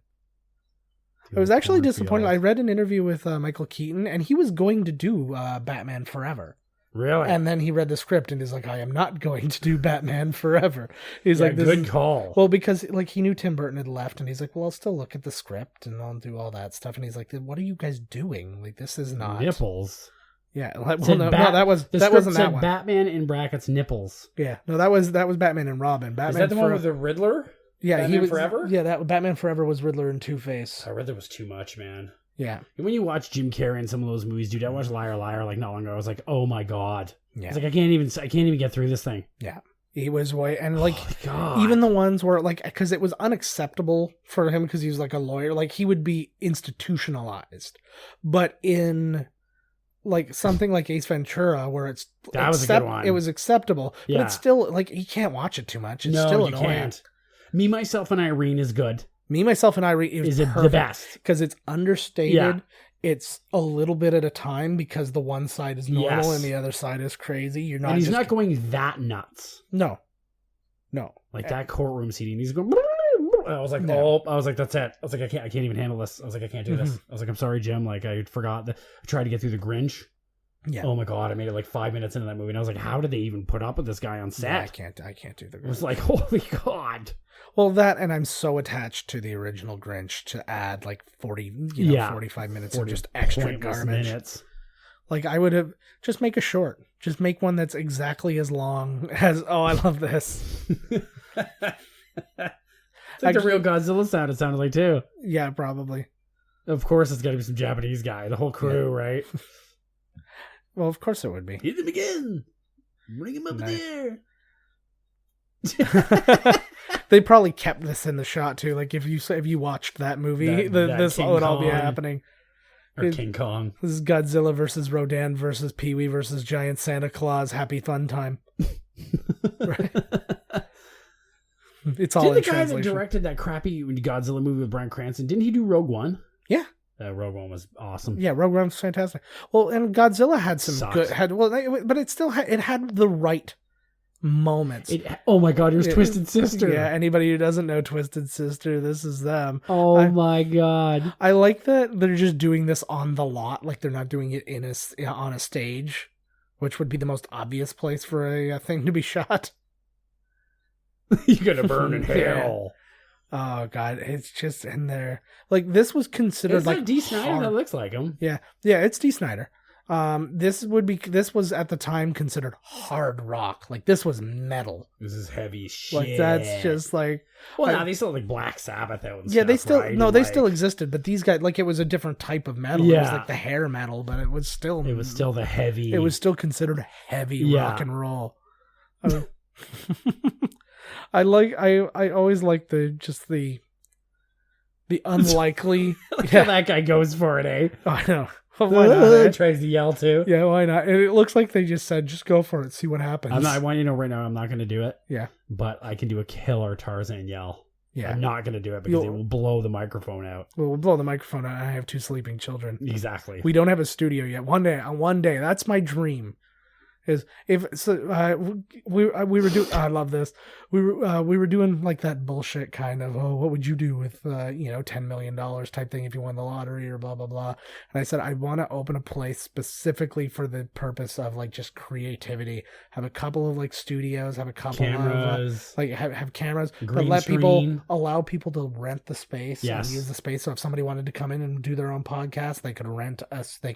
I was actually disappointed. I read an interview with Michael Keaton, and he was going to do Batman Forever. Really? And then he read the script and he's like, I am not going to do Batman Forever. He's like, this good call. Well, because like he knew Tim Burton had left, and he's like, well, I'll still look at the script and I'll do all that stuff. And he's like, what are you guys doing? Like, this is not nipples. Yeah. Well, no, that wasn't that one. Batman in brackets nipples. Yeah. No, that was Batman and Robin. Batman is that the one with the Riddler? Yeah, Batman he was Forever. Yeah, that Batman Forever was Riddler and Two-Face. Riddler was too much, man. Yeah. And when you watch Jim Carrey in some of those movies, dude, I watched Liar Liar like not long ago. I was like, oh my god. Yeah. It's like I can't even get through this thing. Yeah. He was way, and like even the ones where like, because it was unacceptable for him because he was like a lawyer, like he would be institutionalized. But in like something like Ace Ventura, where it's that was a good one. It was acceptable, but it's still like you can't watch it too much. It's still annoying. Can't. Me, Myself, and Irene is good. Me, Myself, and Irene is the best because it's understated. Yeah. It's a little bit at a time because the one side is normal and the other side is crazy. You're not, and he's not going that nuts. No. Like that courtroom scene, he's going. I was like, I was like, that's it. I was like, I can't even handle this. I was like, I can't do this. I was like, I'm sorry, Jim. Like, I forgot that I tried to get through The Grinch. Yeah. Oh my god, I made it like 5 minutes into that movie, and I was like, how did they even put up with this guy on set? Yeah, I can't do The Grinch. It was like, holy god. Well, that, and I'm so attached to the original Grinch to add like 45 minutes of just extra garbage. Minutes. Like, I would have just make a short. Just make one that's exactly as long as. Oh, I love this. It's like the real Godzilla sound. It sounded like too. Yeah, probably. Of course, it's got to be some Japanese guy. The whole crew, right? Well, of course it would be. Hit him again. Bring him up in the air. They probably kept this in the shot too. Like if you watched that movie, this would all be happening. Or King Kong. This is Godzilla versus Rodan versus Pee-wee versus Giant Santa Claus. Happy fun time. Right? It's all. Did the guy that directed that crappy Godzilla movie with Bryan Cranston? Didn't he do Rogue One? Yeah. Rogue One was awesome. Yeah, Rogue One was fantastic. Well, and Godzilla had some good. But it still had the right moments. Oh my god, it was Twisted Sister. Yeah, anybody who doesn't know Twisted Sister, this is them. Oh my god. I like that they're just doing this on the lot, like they're not doing it on a stage, which would be the most obvious place for a thing to be shot. You're gonna burn in hell. Oh god, it's just in there. Like this was considered is like D. Snyder that looks like him. Yeah, it's D. Snyder. This was at the time considered hard rock. Like this was metal. This is heavy shit. Like that's just like. Well, now they still have, like Black Sabbath though. Yeah, stuff, they still they still existed, but these guys like it was a different type of metal. Yeah. It was like the hair metal, but it was still the heavy. It was still considered heavy rock and roll. I always like the unlikely. Like how that guy goes for it, eh? Oh, I know. Well, why not? Tries to yell too. Yeah, why not? And it looks like they just said, just go for it, see what happens. I want you to know right now, I'm not going to do it. Yeah. But I can do a killer Tarzan yell. Yeah. I'm not going to do it because it will blow the microphone out. Well, we'll blow the microphone out. I have 2 sleeping children. Exactly. We don't have a studio yet. One day, that's my dream, is if so we were doing I love this we were doing like that bullshit kind of what would you do with $10 million type thing if you won the lottery or blah blah blah, and I said I want to open a place specifically for the purpose of like just creativity, have a couple of like studios, have a couple cameras, of like have cameras, green but screen. allow people to rent the space Yes. and use the space, so if somebody wanted to come in and do their own podcast, they could rent a That's a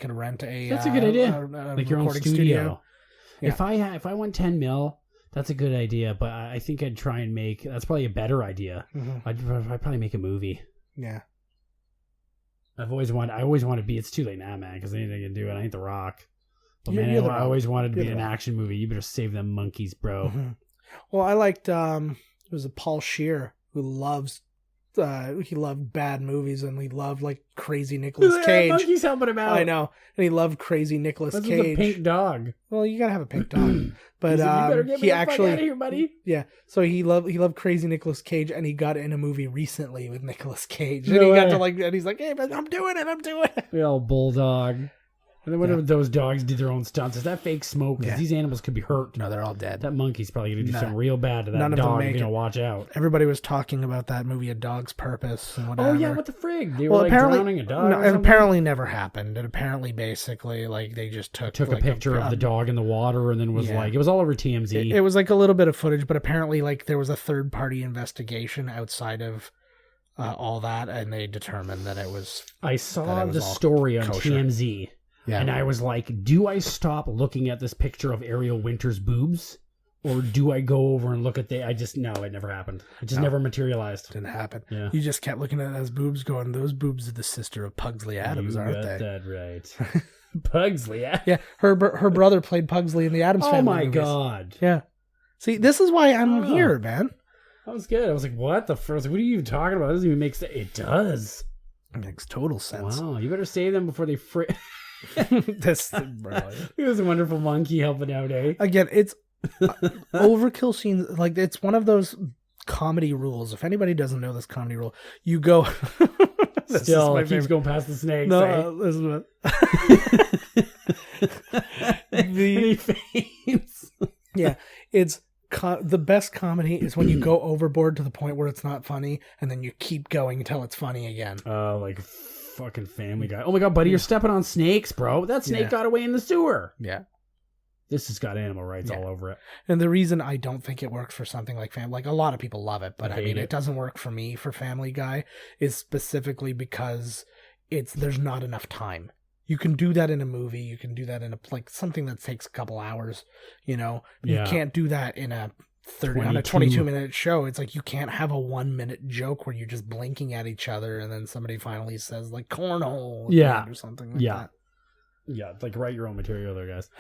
good idea. Like your own recording studio. Yeah. If I won 10 mil, that's a good idea. But I think I'd try and make, that's probably a better idea. Mm-hmm. I'd probably make a movie. Yeah. I always wanted to be, it's too late now, man, because anything I can do it. I ain't The Rock. But You're man, The I Rock. always wanted to You're be The an Rock. action movie. You better save them monkeys, bro. Mm-hmm. Well, I liked, it was a Paul Scheer who loves, he loved bad movies, and he loved like crazy Nicolas Cage. Monkeys helping him out. I know. And he loved crazy Nicolas That's Cage. with a pink dog. Well, you gotta have a pink dog. But You better get me he the fuck actually, out of here, buddy. yeah. So he loved crazy Nicolas Cage, and he got in a movie recently with Nicolas Cage. No And he got way. to like, and he's like, "Hey, man, I'm doing it." The old bulldog. And then whenever those dogs do their own stunts, is that fake smoke? Because these animals could be hurt. No, they're all dead. That monkey's probably going to do Nah. something real bad to that None of them dog. make You know, it. watch out. Everybody was talking about that movie, A Dog's Purpose, and whatever. Oh, yeah, what the frig? They Well, were like apparently, drowning a dog. no, or it something? apparently never happened. And apparently, basically, like they just took a like, picture of the dog in the water and then was like, it was all over TMZ. It was like a little bit of footage, but apparently, like there was a third party investigation outside of all that, and they determined that it was. I saw that it was the all story on kosher. TMZ. Yeah. And I was like, do I stop looking at this picture of Ariel Winter's boobs? Or do I go over and look at no, it never happened. It just never materialized. Didn't happen. Yeah. You just kept looking at those boobs, going, "Those boobs are the sister of Pugsley Adams, You aren't got they?" that right. Pugsley. Yeah, her brother played Pugsley in the Adams Oh Family my movies. God. Yeah. See, this is why I'm Oh. here, man. That was good. I was like, what the first? What are you even talking about? It doesn't even make sense. It does. It makes total sense. Wow. You better save them before they This brilliant. It was a wonderful monkey helping out, eh? Again, it's overkill scenes. Like it's one of those comedy rules. If anybody doesn't know this comedy rule, you go. This Still, is my keeps favorite. going past the snakes. No, this is what. And he faints. Yeah, it's the best comedy is when you go overboard to the point where it's not funny, and then you keep going until it's funny again. Like fucking Family Guy. Oh my God, buddy, you're stepping on snakes, bro. That snake got away in the sewer. Yeah. This has got animal rights all over it. And the reason I don't think it works for something like Family, like a lot of people love it, but I mean, it it doesn't work for me for Family Guy, is specifically because there's not enough time. You can do that in a movie. You can do that in like something that takes a couple hours. You know, you can't do that in a 22-minute show. It's like you can't have a 1-minute joke where you're just blinking at each other and then somebody finally says like cornhole, or something like that. Yeah, like write your own material there, guys.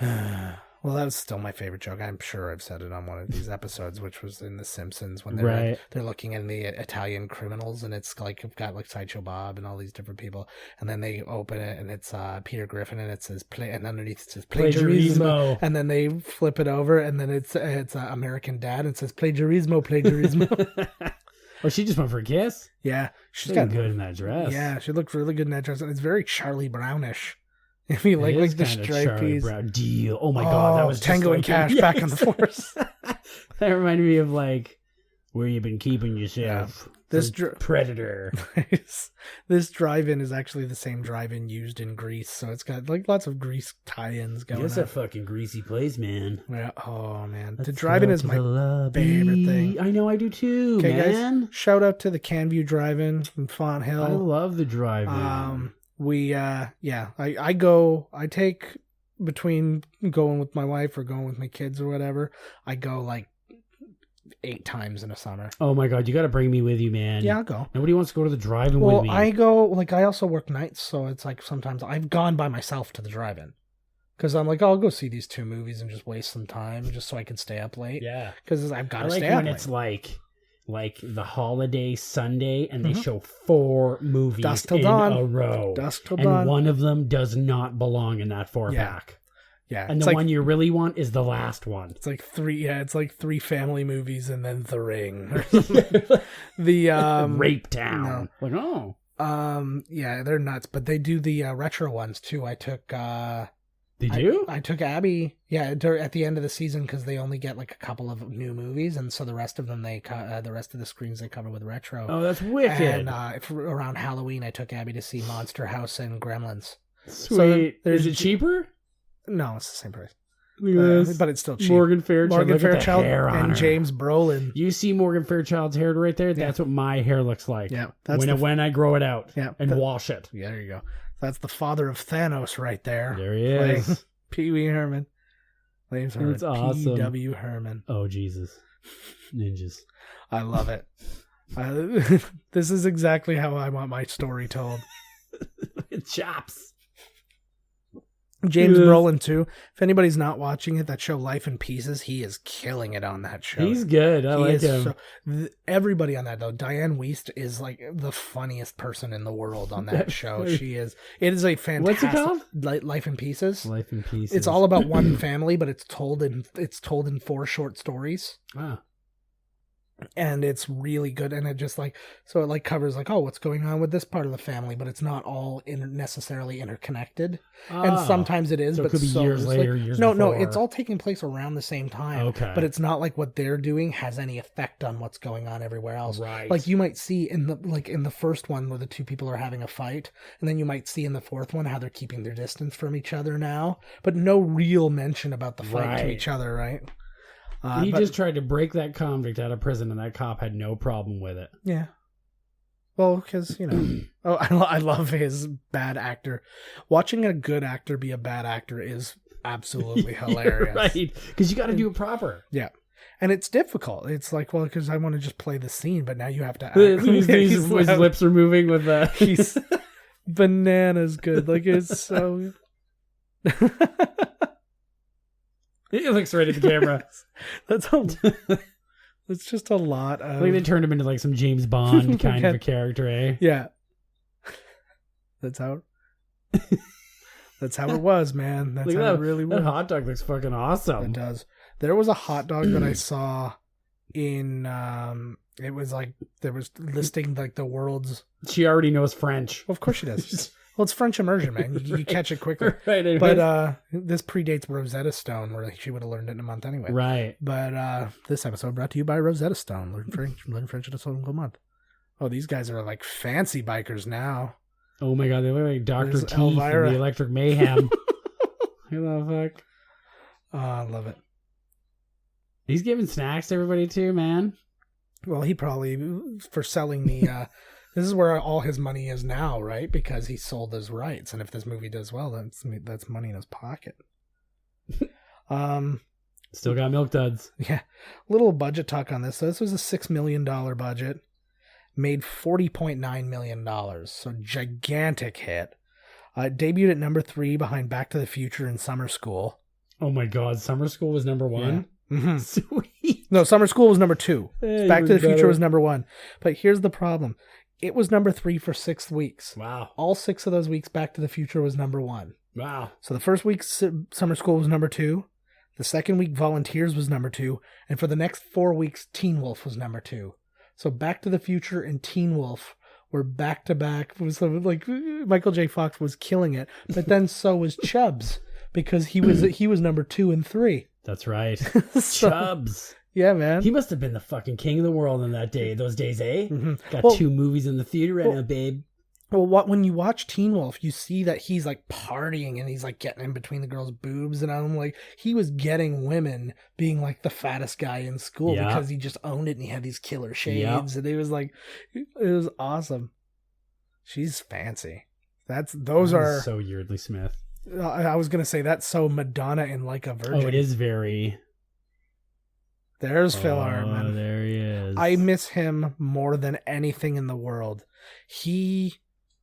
Well, that was still my favorite joke. I'm sure I've said it on one of these episodes, which was in The Simpsons when they're looking at the Italian criminals, and it's like you've got like Sideshow Bob and all these different people, and then they open it and it's Peter Griffin, and it says and underneath it says plagiarismo, and then they flip it over and then it's American Dad and it says plagiarismo. Oh, she just went for a kiss? Yeah, she's got good in that dress. Yeah, she looked really good in that dress, and it's very Charlie Brownish. If you like the stripies. Deal. Oh my God, that was Tango and Cash back on the force. That reminded me of like where you've been keeping yourself. Yeah. This Predator. This drive-in is actually the same drive-in used in Grease, so it's got like lots of Grease tie-ins going on. It's a fucking greasy place, man. Yeah. Oh man, the drive-in is my favorite thing. I know, I do too, man. Guys, shout out to the Canview Drive-in in Font Hill. I love the drive-in. I take between going with my wife or going with my kids or whatever, I go like 8 times in a summer. Oh my God, you got to bring me with you, man. Yeah, I'll go. Nobody wants to go to the drive-in with me. I go, like, I also work nights, so it's like sometimes I've gone by myself to the drive-in. Because I'm like, I'll go see these 2 movies and just waste some time just so I can stay up late. Yeah. Because I've got to stay up up late. It's like the holiday Sunday, and they show 4 movies in a row. Dusk till and dawn. One of them does not belong in that 4-pack. Yeah. And the one you really want is the last one. It's like 3 family movies and then The Ring. Or something. The Rape Town. No. Yeah, they're nuts, but they do the retro ones too. I took They do? I took Abby, at the end of the season because they only get like a couple of new movies, and so the rest of them the rest of the screens they cover with retro. Oh, that's wicked. And around Halloween, I took Abby to see Monster House and Gremlins. Sweet. So is it cheaper? No, it's the same price. But it's still cheap. Morgan Fairchild and James Brolin. You see Morgan Fairchild's hair right there? That's what my hair looks like. Yeah, when I grow it out and wash it. Yeah, there you go. That's the father of Thanos right there. There he is. Pee-Wee Herman. Name's Herman. It's awesome. P.W. Herman. Oh, Jesus. Ninjas. I love it. This is exactly how I want my story told. Chops. James Brolin too. If anybody's not watching it, that show Life in Pieces, he is killing it on that show. He's good. I like him. Everybody on that though. Diane Wiest is like the funniest person in the world on that show. She is. It is a fantastic. What's it called? Life in Pieces. Life in Pieces. It's all about one family, but it's told in 4 short stories. Ah. And it's really good, and it just it covers what's going on with this part of the family, but it's not all necessarily interconnected. And sometimes it is, so but it could be years later, years no, before. it's all taking place around the same time. Okay, but it's not like what they're doing has any effect on what's going on everywhere else. Right, like you might see in the first one where the two people are having a fight, and then you might see in the fourth one how they're keeping their distance from each other now, but no real mention about the fight to each other, right? He just tried to break that convict out of prison, and that cop had no problem with it. Yeah. Well, because, I love his bad actor. Watching a good actor be a bad actor is absolutely hilarious. Right. Because you got to do it proper. Yeah. And it's difficult. It's like, well, because I want to just play the scene, but now you have to act. His lips are moving with that. He's bananas good. Like, it's so... He looks right at the camera. It's just a lot of... Like they turned him into like some James Bond kind of a character, eh? Yeah. That's how it was, man. That's how it really was. That hot dog looks fucking awesome. It does. There was a hot dog that I saw in... it was like... There was listing like the world's... She already knows French. Well, of course she does. Well, it's French immersion, man. You catch it quicker. Right. But this predates Rosetta Stone, where she would have learned it in a month anyway. Right. But this episode brought to you by Rosetta Stone. Learn French in a single month. Oh, these guys are like fancy bikers now. Oh my god, they look like Dr. There's T from the Electric Mayhem. Who the fuck? Oh, I love it. He's giving snacks to everybody too, man. Well, he probably, for selling the... This is where all his money is now, right? Because he sold his rights, and if this movie does well, that's money in his pocket. Still got milk duds. Yeah, little budget talk on this. So this was a $6 million budget, made $40.9 million, so gigantic hit. Debuted at number 3 behind Back to the Future and Summer School. Oh my God, Summer School was number 1. Yeah. Mm-hmm. Sweet. No, Summer School was number 2. Hey, Back to the Future was number 1. But here's the problem. It was number 3 for 6 weeks. Wow. All 6 of those weeks, Back to the Future was number 1. Wow. So the first week, Summer School was number 2. The second week, Volunteers was number 2. And for the next 4 weeks, Teen Wolf was number 2. So Back to the Future and Teen Wolf were back to back. It was like Michael J. Fox was killing it. But then so was Chubbs, because he was number 2 and 3. That's right. So, Chubbs. Yeah, man. He must have been the fucking king of the world in those days, eh? Mm-hmm. Got 2 movies in the theater right now, babe. Well, when you watch Teen Wolf, you see that he's like partying and he's like getting in between the girls' boobs, and I'm like, he was getting women being like the fattest guy in school because he just owned it and he had these killer shades, and it was awesome. She's fancy. Those are so Yeardley Smith. I was gonna say that's so Madonna in Like a Virgin. Oh, it is very. There's Phil Hartman. Oh, there he is. I miss him more than anything in the world. He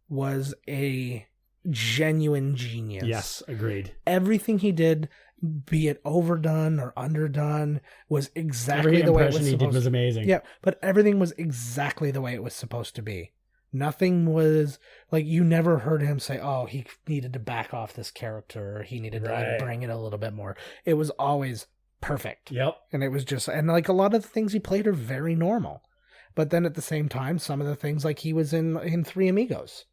was a genuine genius. Yes, agreed. Everything he did, be it overdone or underdone, was exactly the way it was supposed to be. Every impression he did was amazing. Yeah, but everything was exactly the way it was supposed to be. Nothing was, like, you never heard him say, oh, he needed to back off this character, or he needed to like, bring it a little bit more. It was always perfect. Yep. And it was just, and like a lot of the things he played are very normal. But then at the same time, some of the things, like he was in Three Amigos,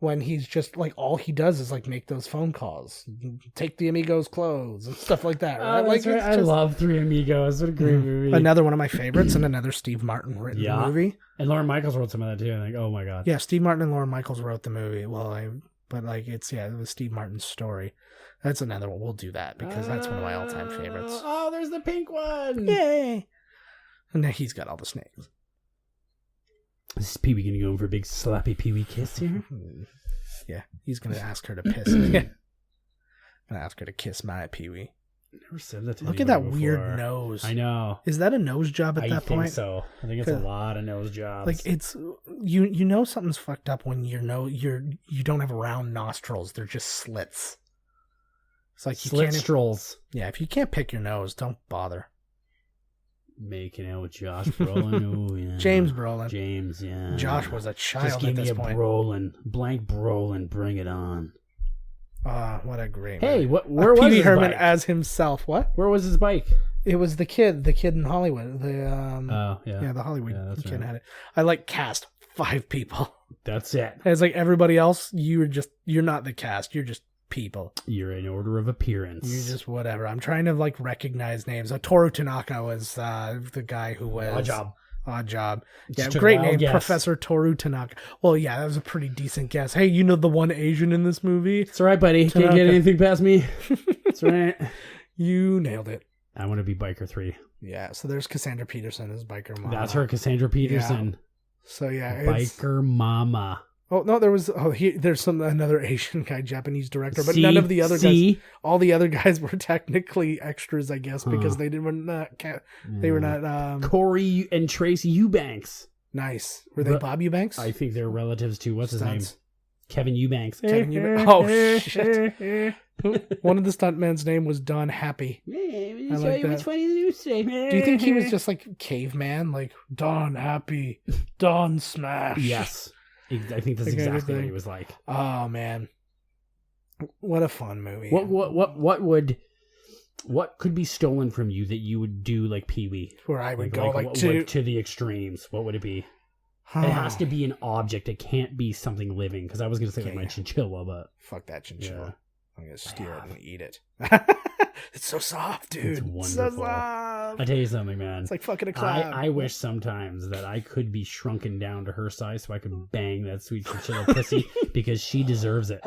when he's just like, all he does is like make those phone calls, take the Amigos' clothes and stuff like that. Right? That's right. I love Three Amigos. What a great movie. Another one of my favorites, and another Steve Martin written movie. And Lauren Michaels wrote some of that too. I think, oh my god. Yeah, Steve Martin and Lauren Michaels wrote the movie. Well, it was Steve Martin's story. That's another one. We'll do that because that's one of my all-time favorites. Oh, there's the pink one. Yay! And then he's got all the snakes. Is Pee-Wee gonna go in for a big slappy Pee-Wee kiss here? Yeah, he's gonna ask her to piss. Gonna ask her to kiss my Pee-Wee. Never said that to Look at that before. weird nose. I know. Is that a nose job at that point? I think so. I think it's a lot of nose jobs. Like it's you know something's fucked up when you don't have round nostrils. They're just slits. It's like slit strolls. Yeah, if you can't pick your nose, don't bother. Making out with Josh Brolin. Oh, yeah. James Brolin. James, yeah. Josh was a child Just give at me this a point. Brolin. Blank Brolin. Bring it on. What a great Hey, movie. where was Pee-Wee his Herman bike? as himself. What? Where was his bike? It was the kid in Hollywood. Oh, yeah. The Hollywood that's kid right. had it. I like cast 5 people. That's it. It's like everybody else, you're not the cast. You're just people. You're in order of appearance. You're just whatever. I'm trying to like recognize names. Toru Tanaka was the guy who was Odd Job. Yeah, Just took great a wild name, guess. Professor Toru Tanaka. Well, yeah, that was a pretty decent guess. Hey, you know the one Asian in this movie? It's all right, buddy. Tanaka. Can't get anything past me. It's all right. You nailed it. I want to be Biker 3. Yeah, so there's Cassandra Peterson as Biker Mama. That's her, Cassandra Peterson. So yeah, Biker Mama. Oh no, there's another Asian guy, Japanese director, but none of the other guys. All the other guys were technically extras, I guess, because they were not. Corey and Tracy Eubanks. Nice. Were they Bob Eubanks? I think they're relatives to what's his name? Kevin Eubanks. Kevin Eubanks. Oh shit! One of the stuntmen's name was Don Happy. I like that. What's funny to say? Do you think he was just like caveman, like Don Happy, Don Smash? Yes. I think that's exactly what he was like. Oh man, what a fun movie! What could be stolen from you that you would do like Pee-Wee? Where I would go to the extremes. What would it be? It has to be an object. It can't be something living. Because I was going to say like my chinchilla, but fuck that chinchilla. Yeah. I'm gonna steal it and eat it. It's so soft, dude. It's wonderful. So soft. I tell you something, man. It's like fucking a cloud. I wish sometimes that I could be shrunken down to her size so I could bang that sweet chinchilla pussy because she deserves it.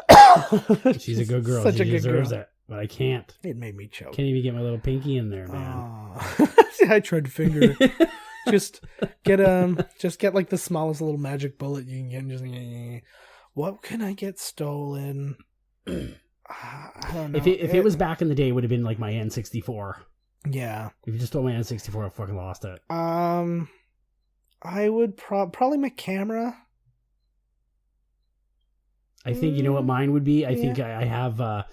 She's a good girl. Such she a good deserves girl. it. But I can't. It made me choke. Can't even get my little pinky in there, man. I tried to finger it. just get like the smallest little magic bullet you can get. And just what can I get stolen? I don't know. If it was back in the day, it would have been like my N64. Yeah. If you just stole my N64, I fucking lost it. I would probably my camera. I think you know what mine would be. I think I have a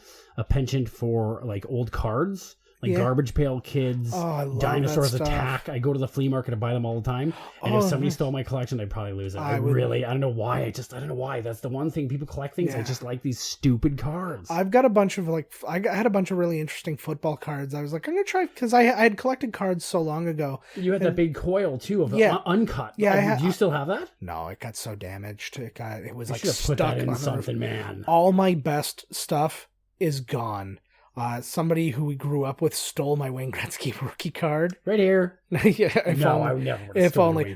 penchant for like old cards. Like Garbage Pail Kids, I love Dinosaurs that stuff. Attack. I go to the flea market and buy them all the time. And if somebody stole my collection, I'd probably lose it. I don't know why. I don't know why. That's the one thing people collect things. I just like these stupid cards. I've got a bunch of I had a bunch of really interesting football cards. I was like, I'm gonna try because I had collected cards so long ago. You had that big coil too of the uncut. Yeah, do you still have that? No, it got so damaged. It was I like should have stuck put that in on something, man. All my best stuff is gone. Somebody who we grew up with stole my Wayne Gretzky rookie card. Right here. Yeah, I would never. If only.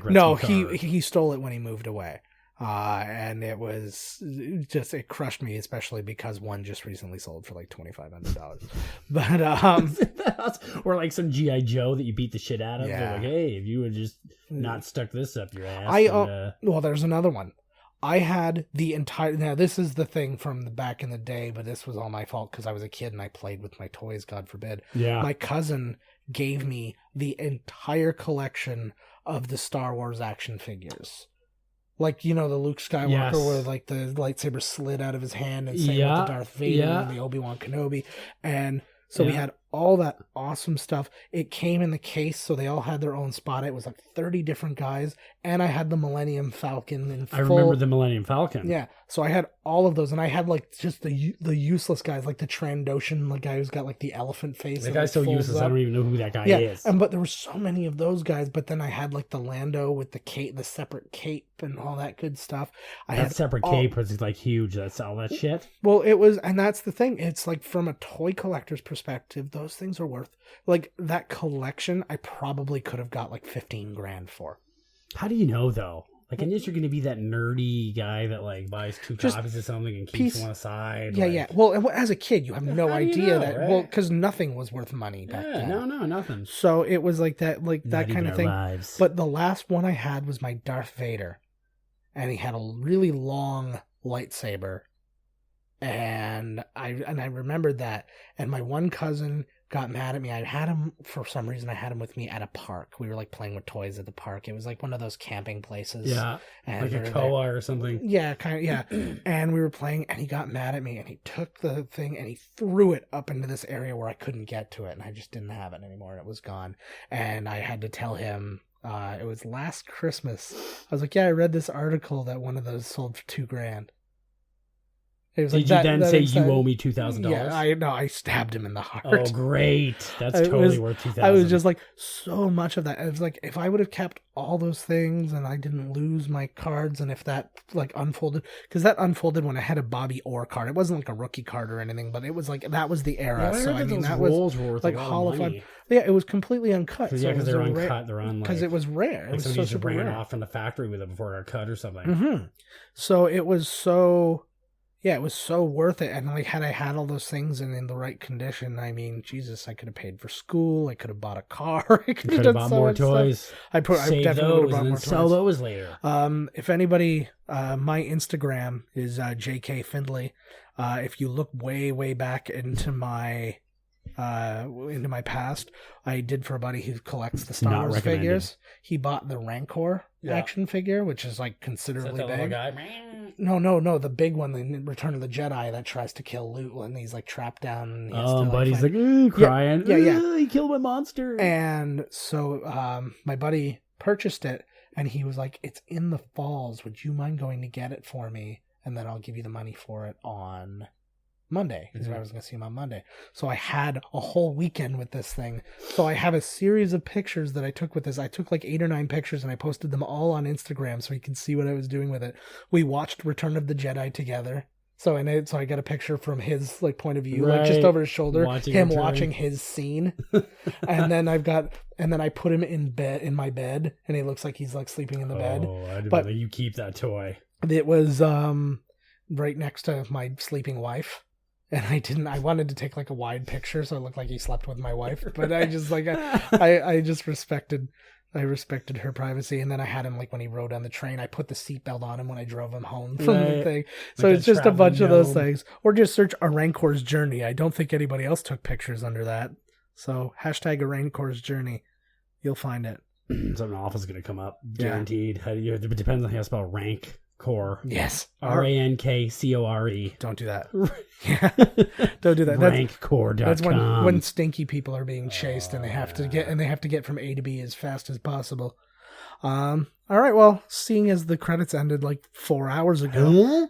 He stole it when he moved away. And it was just, it crushed me, especially because one just recently sold for like $2,500. But or like some G.I. Joe that you beat the shit out of. Yeah. They're like, hey, if you would just not stuck this up your ass. Well, there's another one. I had the entire... Now, this is the thing from the back in the day, but this was all my fault because I was a kid and I played with my toys, God forbid. Yeah. My cousin gave me the entire collection of the Star Wars action figures. Like, the Luke Skywalker where, like, the lightsaber slid out of his hand and same with the Darth Vader and the Obi-Wan Kenobi. And so we had all that awesome stuff. It came in the case, so they all had their own spot. It was like 30 different guys, and I had the Millennium Falcon in full. I remember the Millennium Falcon. Yeah, so I had all of those, and I had like just the useless guys, like the Trandoshan, the guy who's got like the elephant face. The guy's so useless, I don't even know who that guy is. But there were so many of those guys. But then I had like the Lando with the cape, the separate cape, and all that good stuff. That separate cape was like huge. That's all that shit. Well, it was, and that's the thing. It's like from a toy collector's perspective, those things are worth, like, that collection I probably could have got like 15 grand for. How do you know though? Like, unless you're going to be that nerdy guy that like buys two copies of something and keeps one aside. Yeah, like... yeah. Well, as a kid, you have no idea that. Right? Well, because nothing was worth money back then. No, nothing. So it was like that, Not kind of thing. Lives. But the last one I had was my Darth Vader, and he had a really long lightsaber, and I remembered that. And my one cousin got mad at me. I had him, for some reason, I had him with me at a park. We were like playing with toys at the park. It was like one of those camping places. Yeah, and like a koa or something. Yeah, kind of, yeah. And we were playing, and he got mad at me, and he took the thing, and he threw it up into this area where I couldn't get to it, and I just didn't have it anymore, and it was gone. And I had to tell him, it was last Christmas. I was like, yeah, I read this article that one of those sold for $2,000. Did you then say you owe me $2,000? Yeah, I stabbed him in the heart. Oh, great! That's totally worth $2,000. I was just like, so much of that. It was like, if I would have kept all those things and I didn't lose my cards, and if that like unfolded, because that unfolded when I had a Bobby Orr card. It wasn't like a rookie card or anything, but it was like, that was the era. Yeah, so I mean, that was was like Hall of Fame. Yeah, it was completely uncut. Because they're uncut. They're on because it was rare. It was somebody used to bring rare. it off in the factory with it before it got cut or something. Mm-hmm. So it was so. Yeah, it was so worth it. And like, had I had all those things and in the right condition, I mean, Jesus, I could have paid for school. I could have bought a car. I could have bought more toys. Stuff. I definitely would have bought more toys. Sell those later. If anybody, my Instagram is JK Findlay. If you look way back into my past, I did for a buddy who collects the Star Wars figures. He bought the Rancor action figure, which is like considerably big. No, the big one in Return of the Jedi that tries to kill Luke when he's like trapped down. And buddy's like crying. Yeah. He killed my monster. And so my buddy purchased it, and he was like, "It's in the falls. Would you mind going to get it for me? And then I'll give you the money for it on Monday," because I was going to see him on Monday. So I had a whole weekend with this thing. So I have a series of pictures that I took with this. I took like 8 or 9 pictures, and I posted them all on Instagram so you can see what I was doing with it. We watched Return of the Jedi together. So I got a picture from his like point of view, like just over his shoulder, watching his scene. and then I put him in my bed, and he looks like he's like sleeping in the bed. But you keep that toy. It was right next to my sleeping wife. And I wanted to take like a wide picture so it looked like he slept with my wife, but I just like, I just respected her privacy. And then I had him like when he rode on the train, I put the seatbelt on him when I drove him home from the thing. So it's just a bunch of those things. Or just search A Rancor's Journey. I don't think anybody else took pictures under that. So hashtag A Rancor's Journey. You'll find it. Something awful is going to come up. Guaranteed. Yeah. It depends on how you spell rank. Core. Yes. RANKCORE. Don't do that. Yeah. Don't do that. Rankcore.com. That's when stinky people are being chased and they have to get from A to B as fast as possible. All right, well, seeing as the credits ended like 4 hours ago,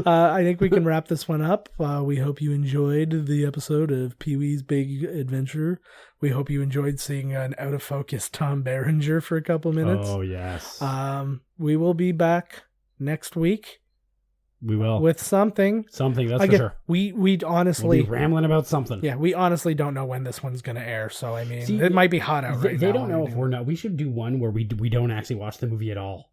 I think we can wrap this one up. We hope you enjoyed the episode of Pee-wee's Big Adventure. We hope you enjoyed seeing an out-of-focus Tom Berenger for a couple minutes. Oh, yes. We will be back next week. We will. With something. Something, that's for sure. We honestly... We'll be rambling about something. Yeah, we honestly don't know when this one's going to air, so I mean, it might be hot out right now. They don't know if we're not... We should do one where we don't actually watch the movie at all.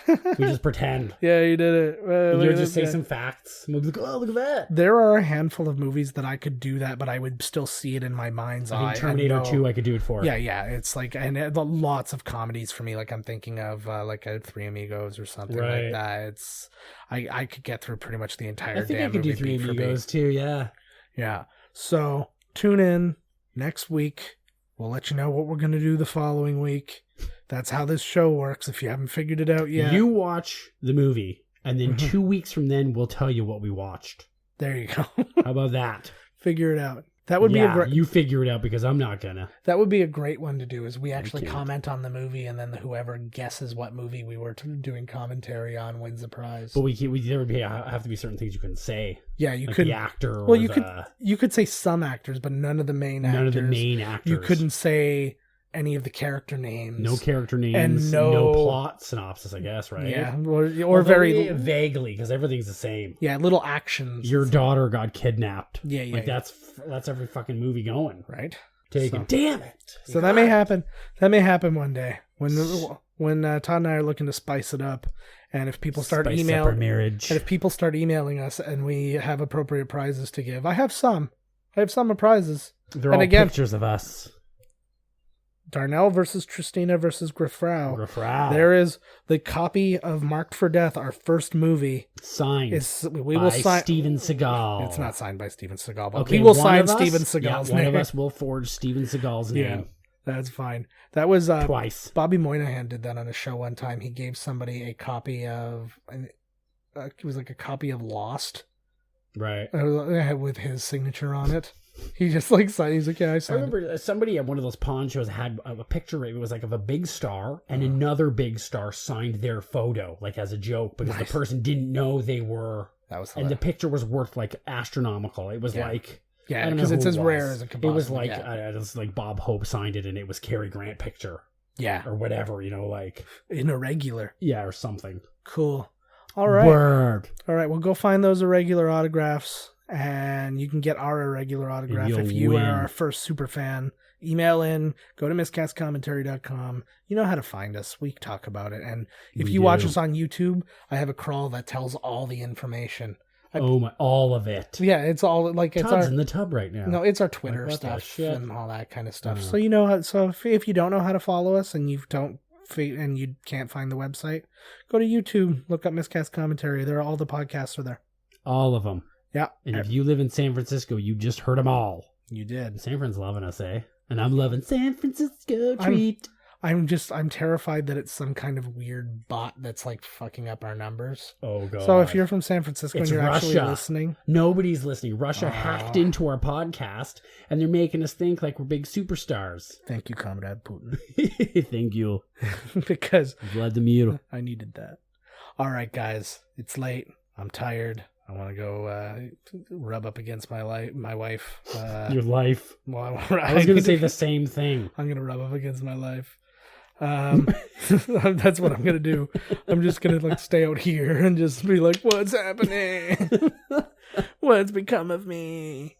We just pretend. Yeah, you did it. You just say some facts. We'll be like, oh, look at that. There are a handful of movies that I could do that, but I would still see it in my mind's eye. Terminator 2, I could do it for. Yeah. It's like, and lots of comedies for me. Like I'm thinking of like a Three Amigos or something like that. It's I could get through pretty much the entire damn movie. I think I could do Three Amigos too. Yeah. Yeah. So tune in next week. We'll let you know what we're gonna do the following week. That's how this show works, if you haven't figured it out yet. You watch the movie, and then 2 weeks from then, we'll tell you what we watched. There you go. How about that? Figure it out. That would be a great. You figure it out because I'm not gonna. That would be a great one to do. Is we actually comment on the movie, and then whoever guesses what movie we were doing commentary on wins the prize. But there would have to be certain things you couldn't say. Yeah, you like could the actor. Or well, you could say some actors, but none of the main actors. None of the main actors. You couldn't say any of the character names. No character names. And no plot synopsis, I guess, right? Yeah, or very vaguely, because everything's the same. Yeah, little actions. Your daughter got kidnapped. Yeah. Like that's every fucking movie going. Right. Taken. Damn it. So that may happen. That may happen one day when Todd and I are looking to spice it up, and if people start emailing us, and we have appropriate prizes to give. I have some prizes. They're all pictures of us. Darnell versus Tristina versus Griffrau. There is the copy of Marked for Death, our first movie. Signed by Steven Seagal. It's not signed by Steven Seagal, but okay, we will sign Steven Seagal's name. One of us will forge Steven Seagal's name. Yeah, that's fine. That was twice. Bobby Moynihan did that on a show one time. He gave somebody a copy of, it was like a copy of Lost. Right. With his signature on it. He just like signed. He's like, yeah, I signed. I remember somebody at one of those pawn shows had a picture. It was like of a big star, and another big star signed their photo, like as a joke, because the person didn't know they were. That was hilarious. And the picture was worth like astronomical. It was like because it's as rare as it could. It was like it was like Bob Hope signed it, and it was Cary Grant picture. Yeah, or whatever, like in irregular. Yeah, or something. Cool. All right. Word. All right. Well, go find those irregular autographs. And you can get our irregular autograph if you are our first super fan. Email in, go to miscastcommentary.com. You know how to find us. We talk about it. And if you watch us on YouTube, I have a crawl that tells all the information. All of it. Yeah, it's all like it's Todd's in the tub right now. No, it's our Twitter stuff and all that kind of stuff. So you know how. So if you don't know how to follow us and you can't find the website, go to YouTube. Look up Miscast Commentary. All the podcasts are there. All of them. Yeah. And if you live in San Francisco, you just heard them all. You did. San Fran's loving us, eh? And I'm loving San Francisco treat. I'm terrified that it's some kind of weird bot that's like fucking up our numbers. Oh, God. So if you're from San Francisco and you're actually listening. Nobody's listening. Russia hacked into our podcast and they're making us think like we're big superstars. Thank you, Comrade Putin. Thank you. Because Vladimir. I needed that. All right, guys. It's late. I'm tired. I want to go rub up against my wife. Your life? Well, I was going to say the same thing. I'm going to rub up against my life. That's what I'm going to do. I'm just going to stay out here and just be like, what's happening? What's become of me?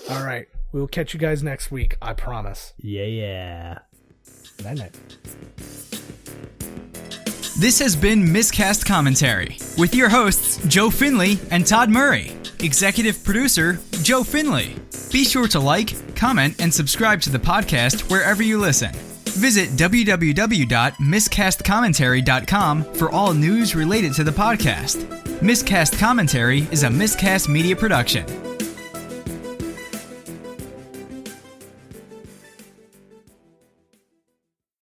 All right. We'll catch you guys next week. I promise. Yeah. Night. This has been Miscast Commentary with your hosts, Joe Finley and Todd Murray. Executive producer, Joe Finley. Be sure to like, comment, and subscribe to the podcast wherever you listen. Visit www.miscastcommentary.com for all news related to the podcast. Miscast Commentary is a Miscast Media production.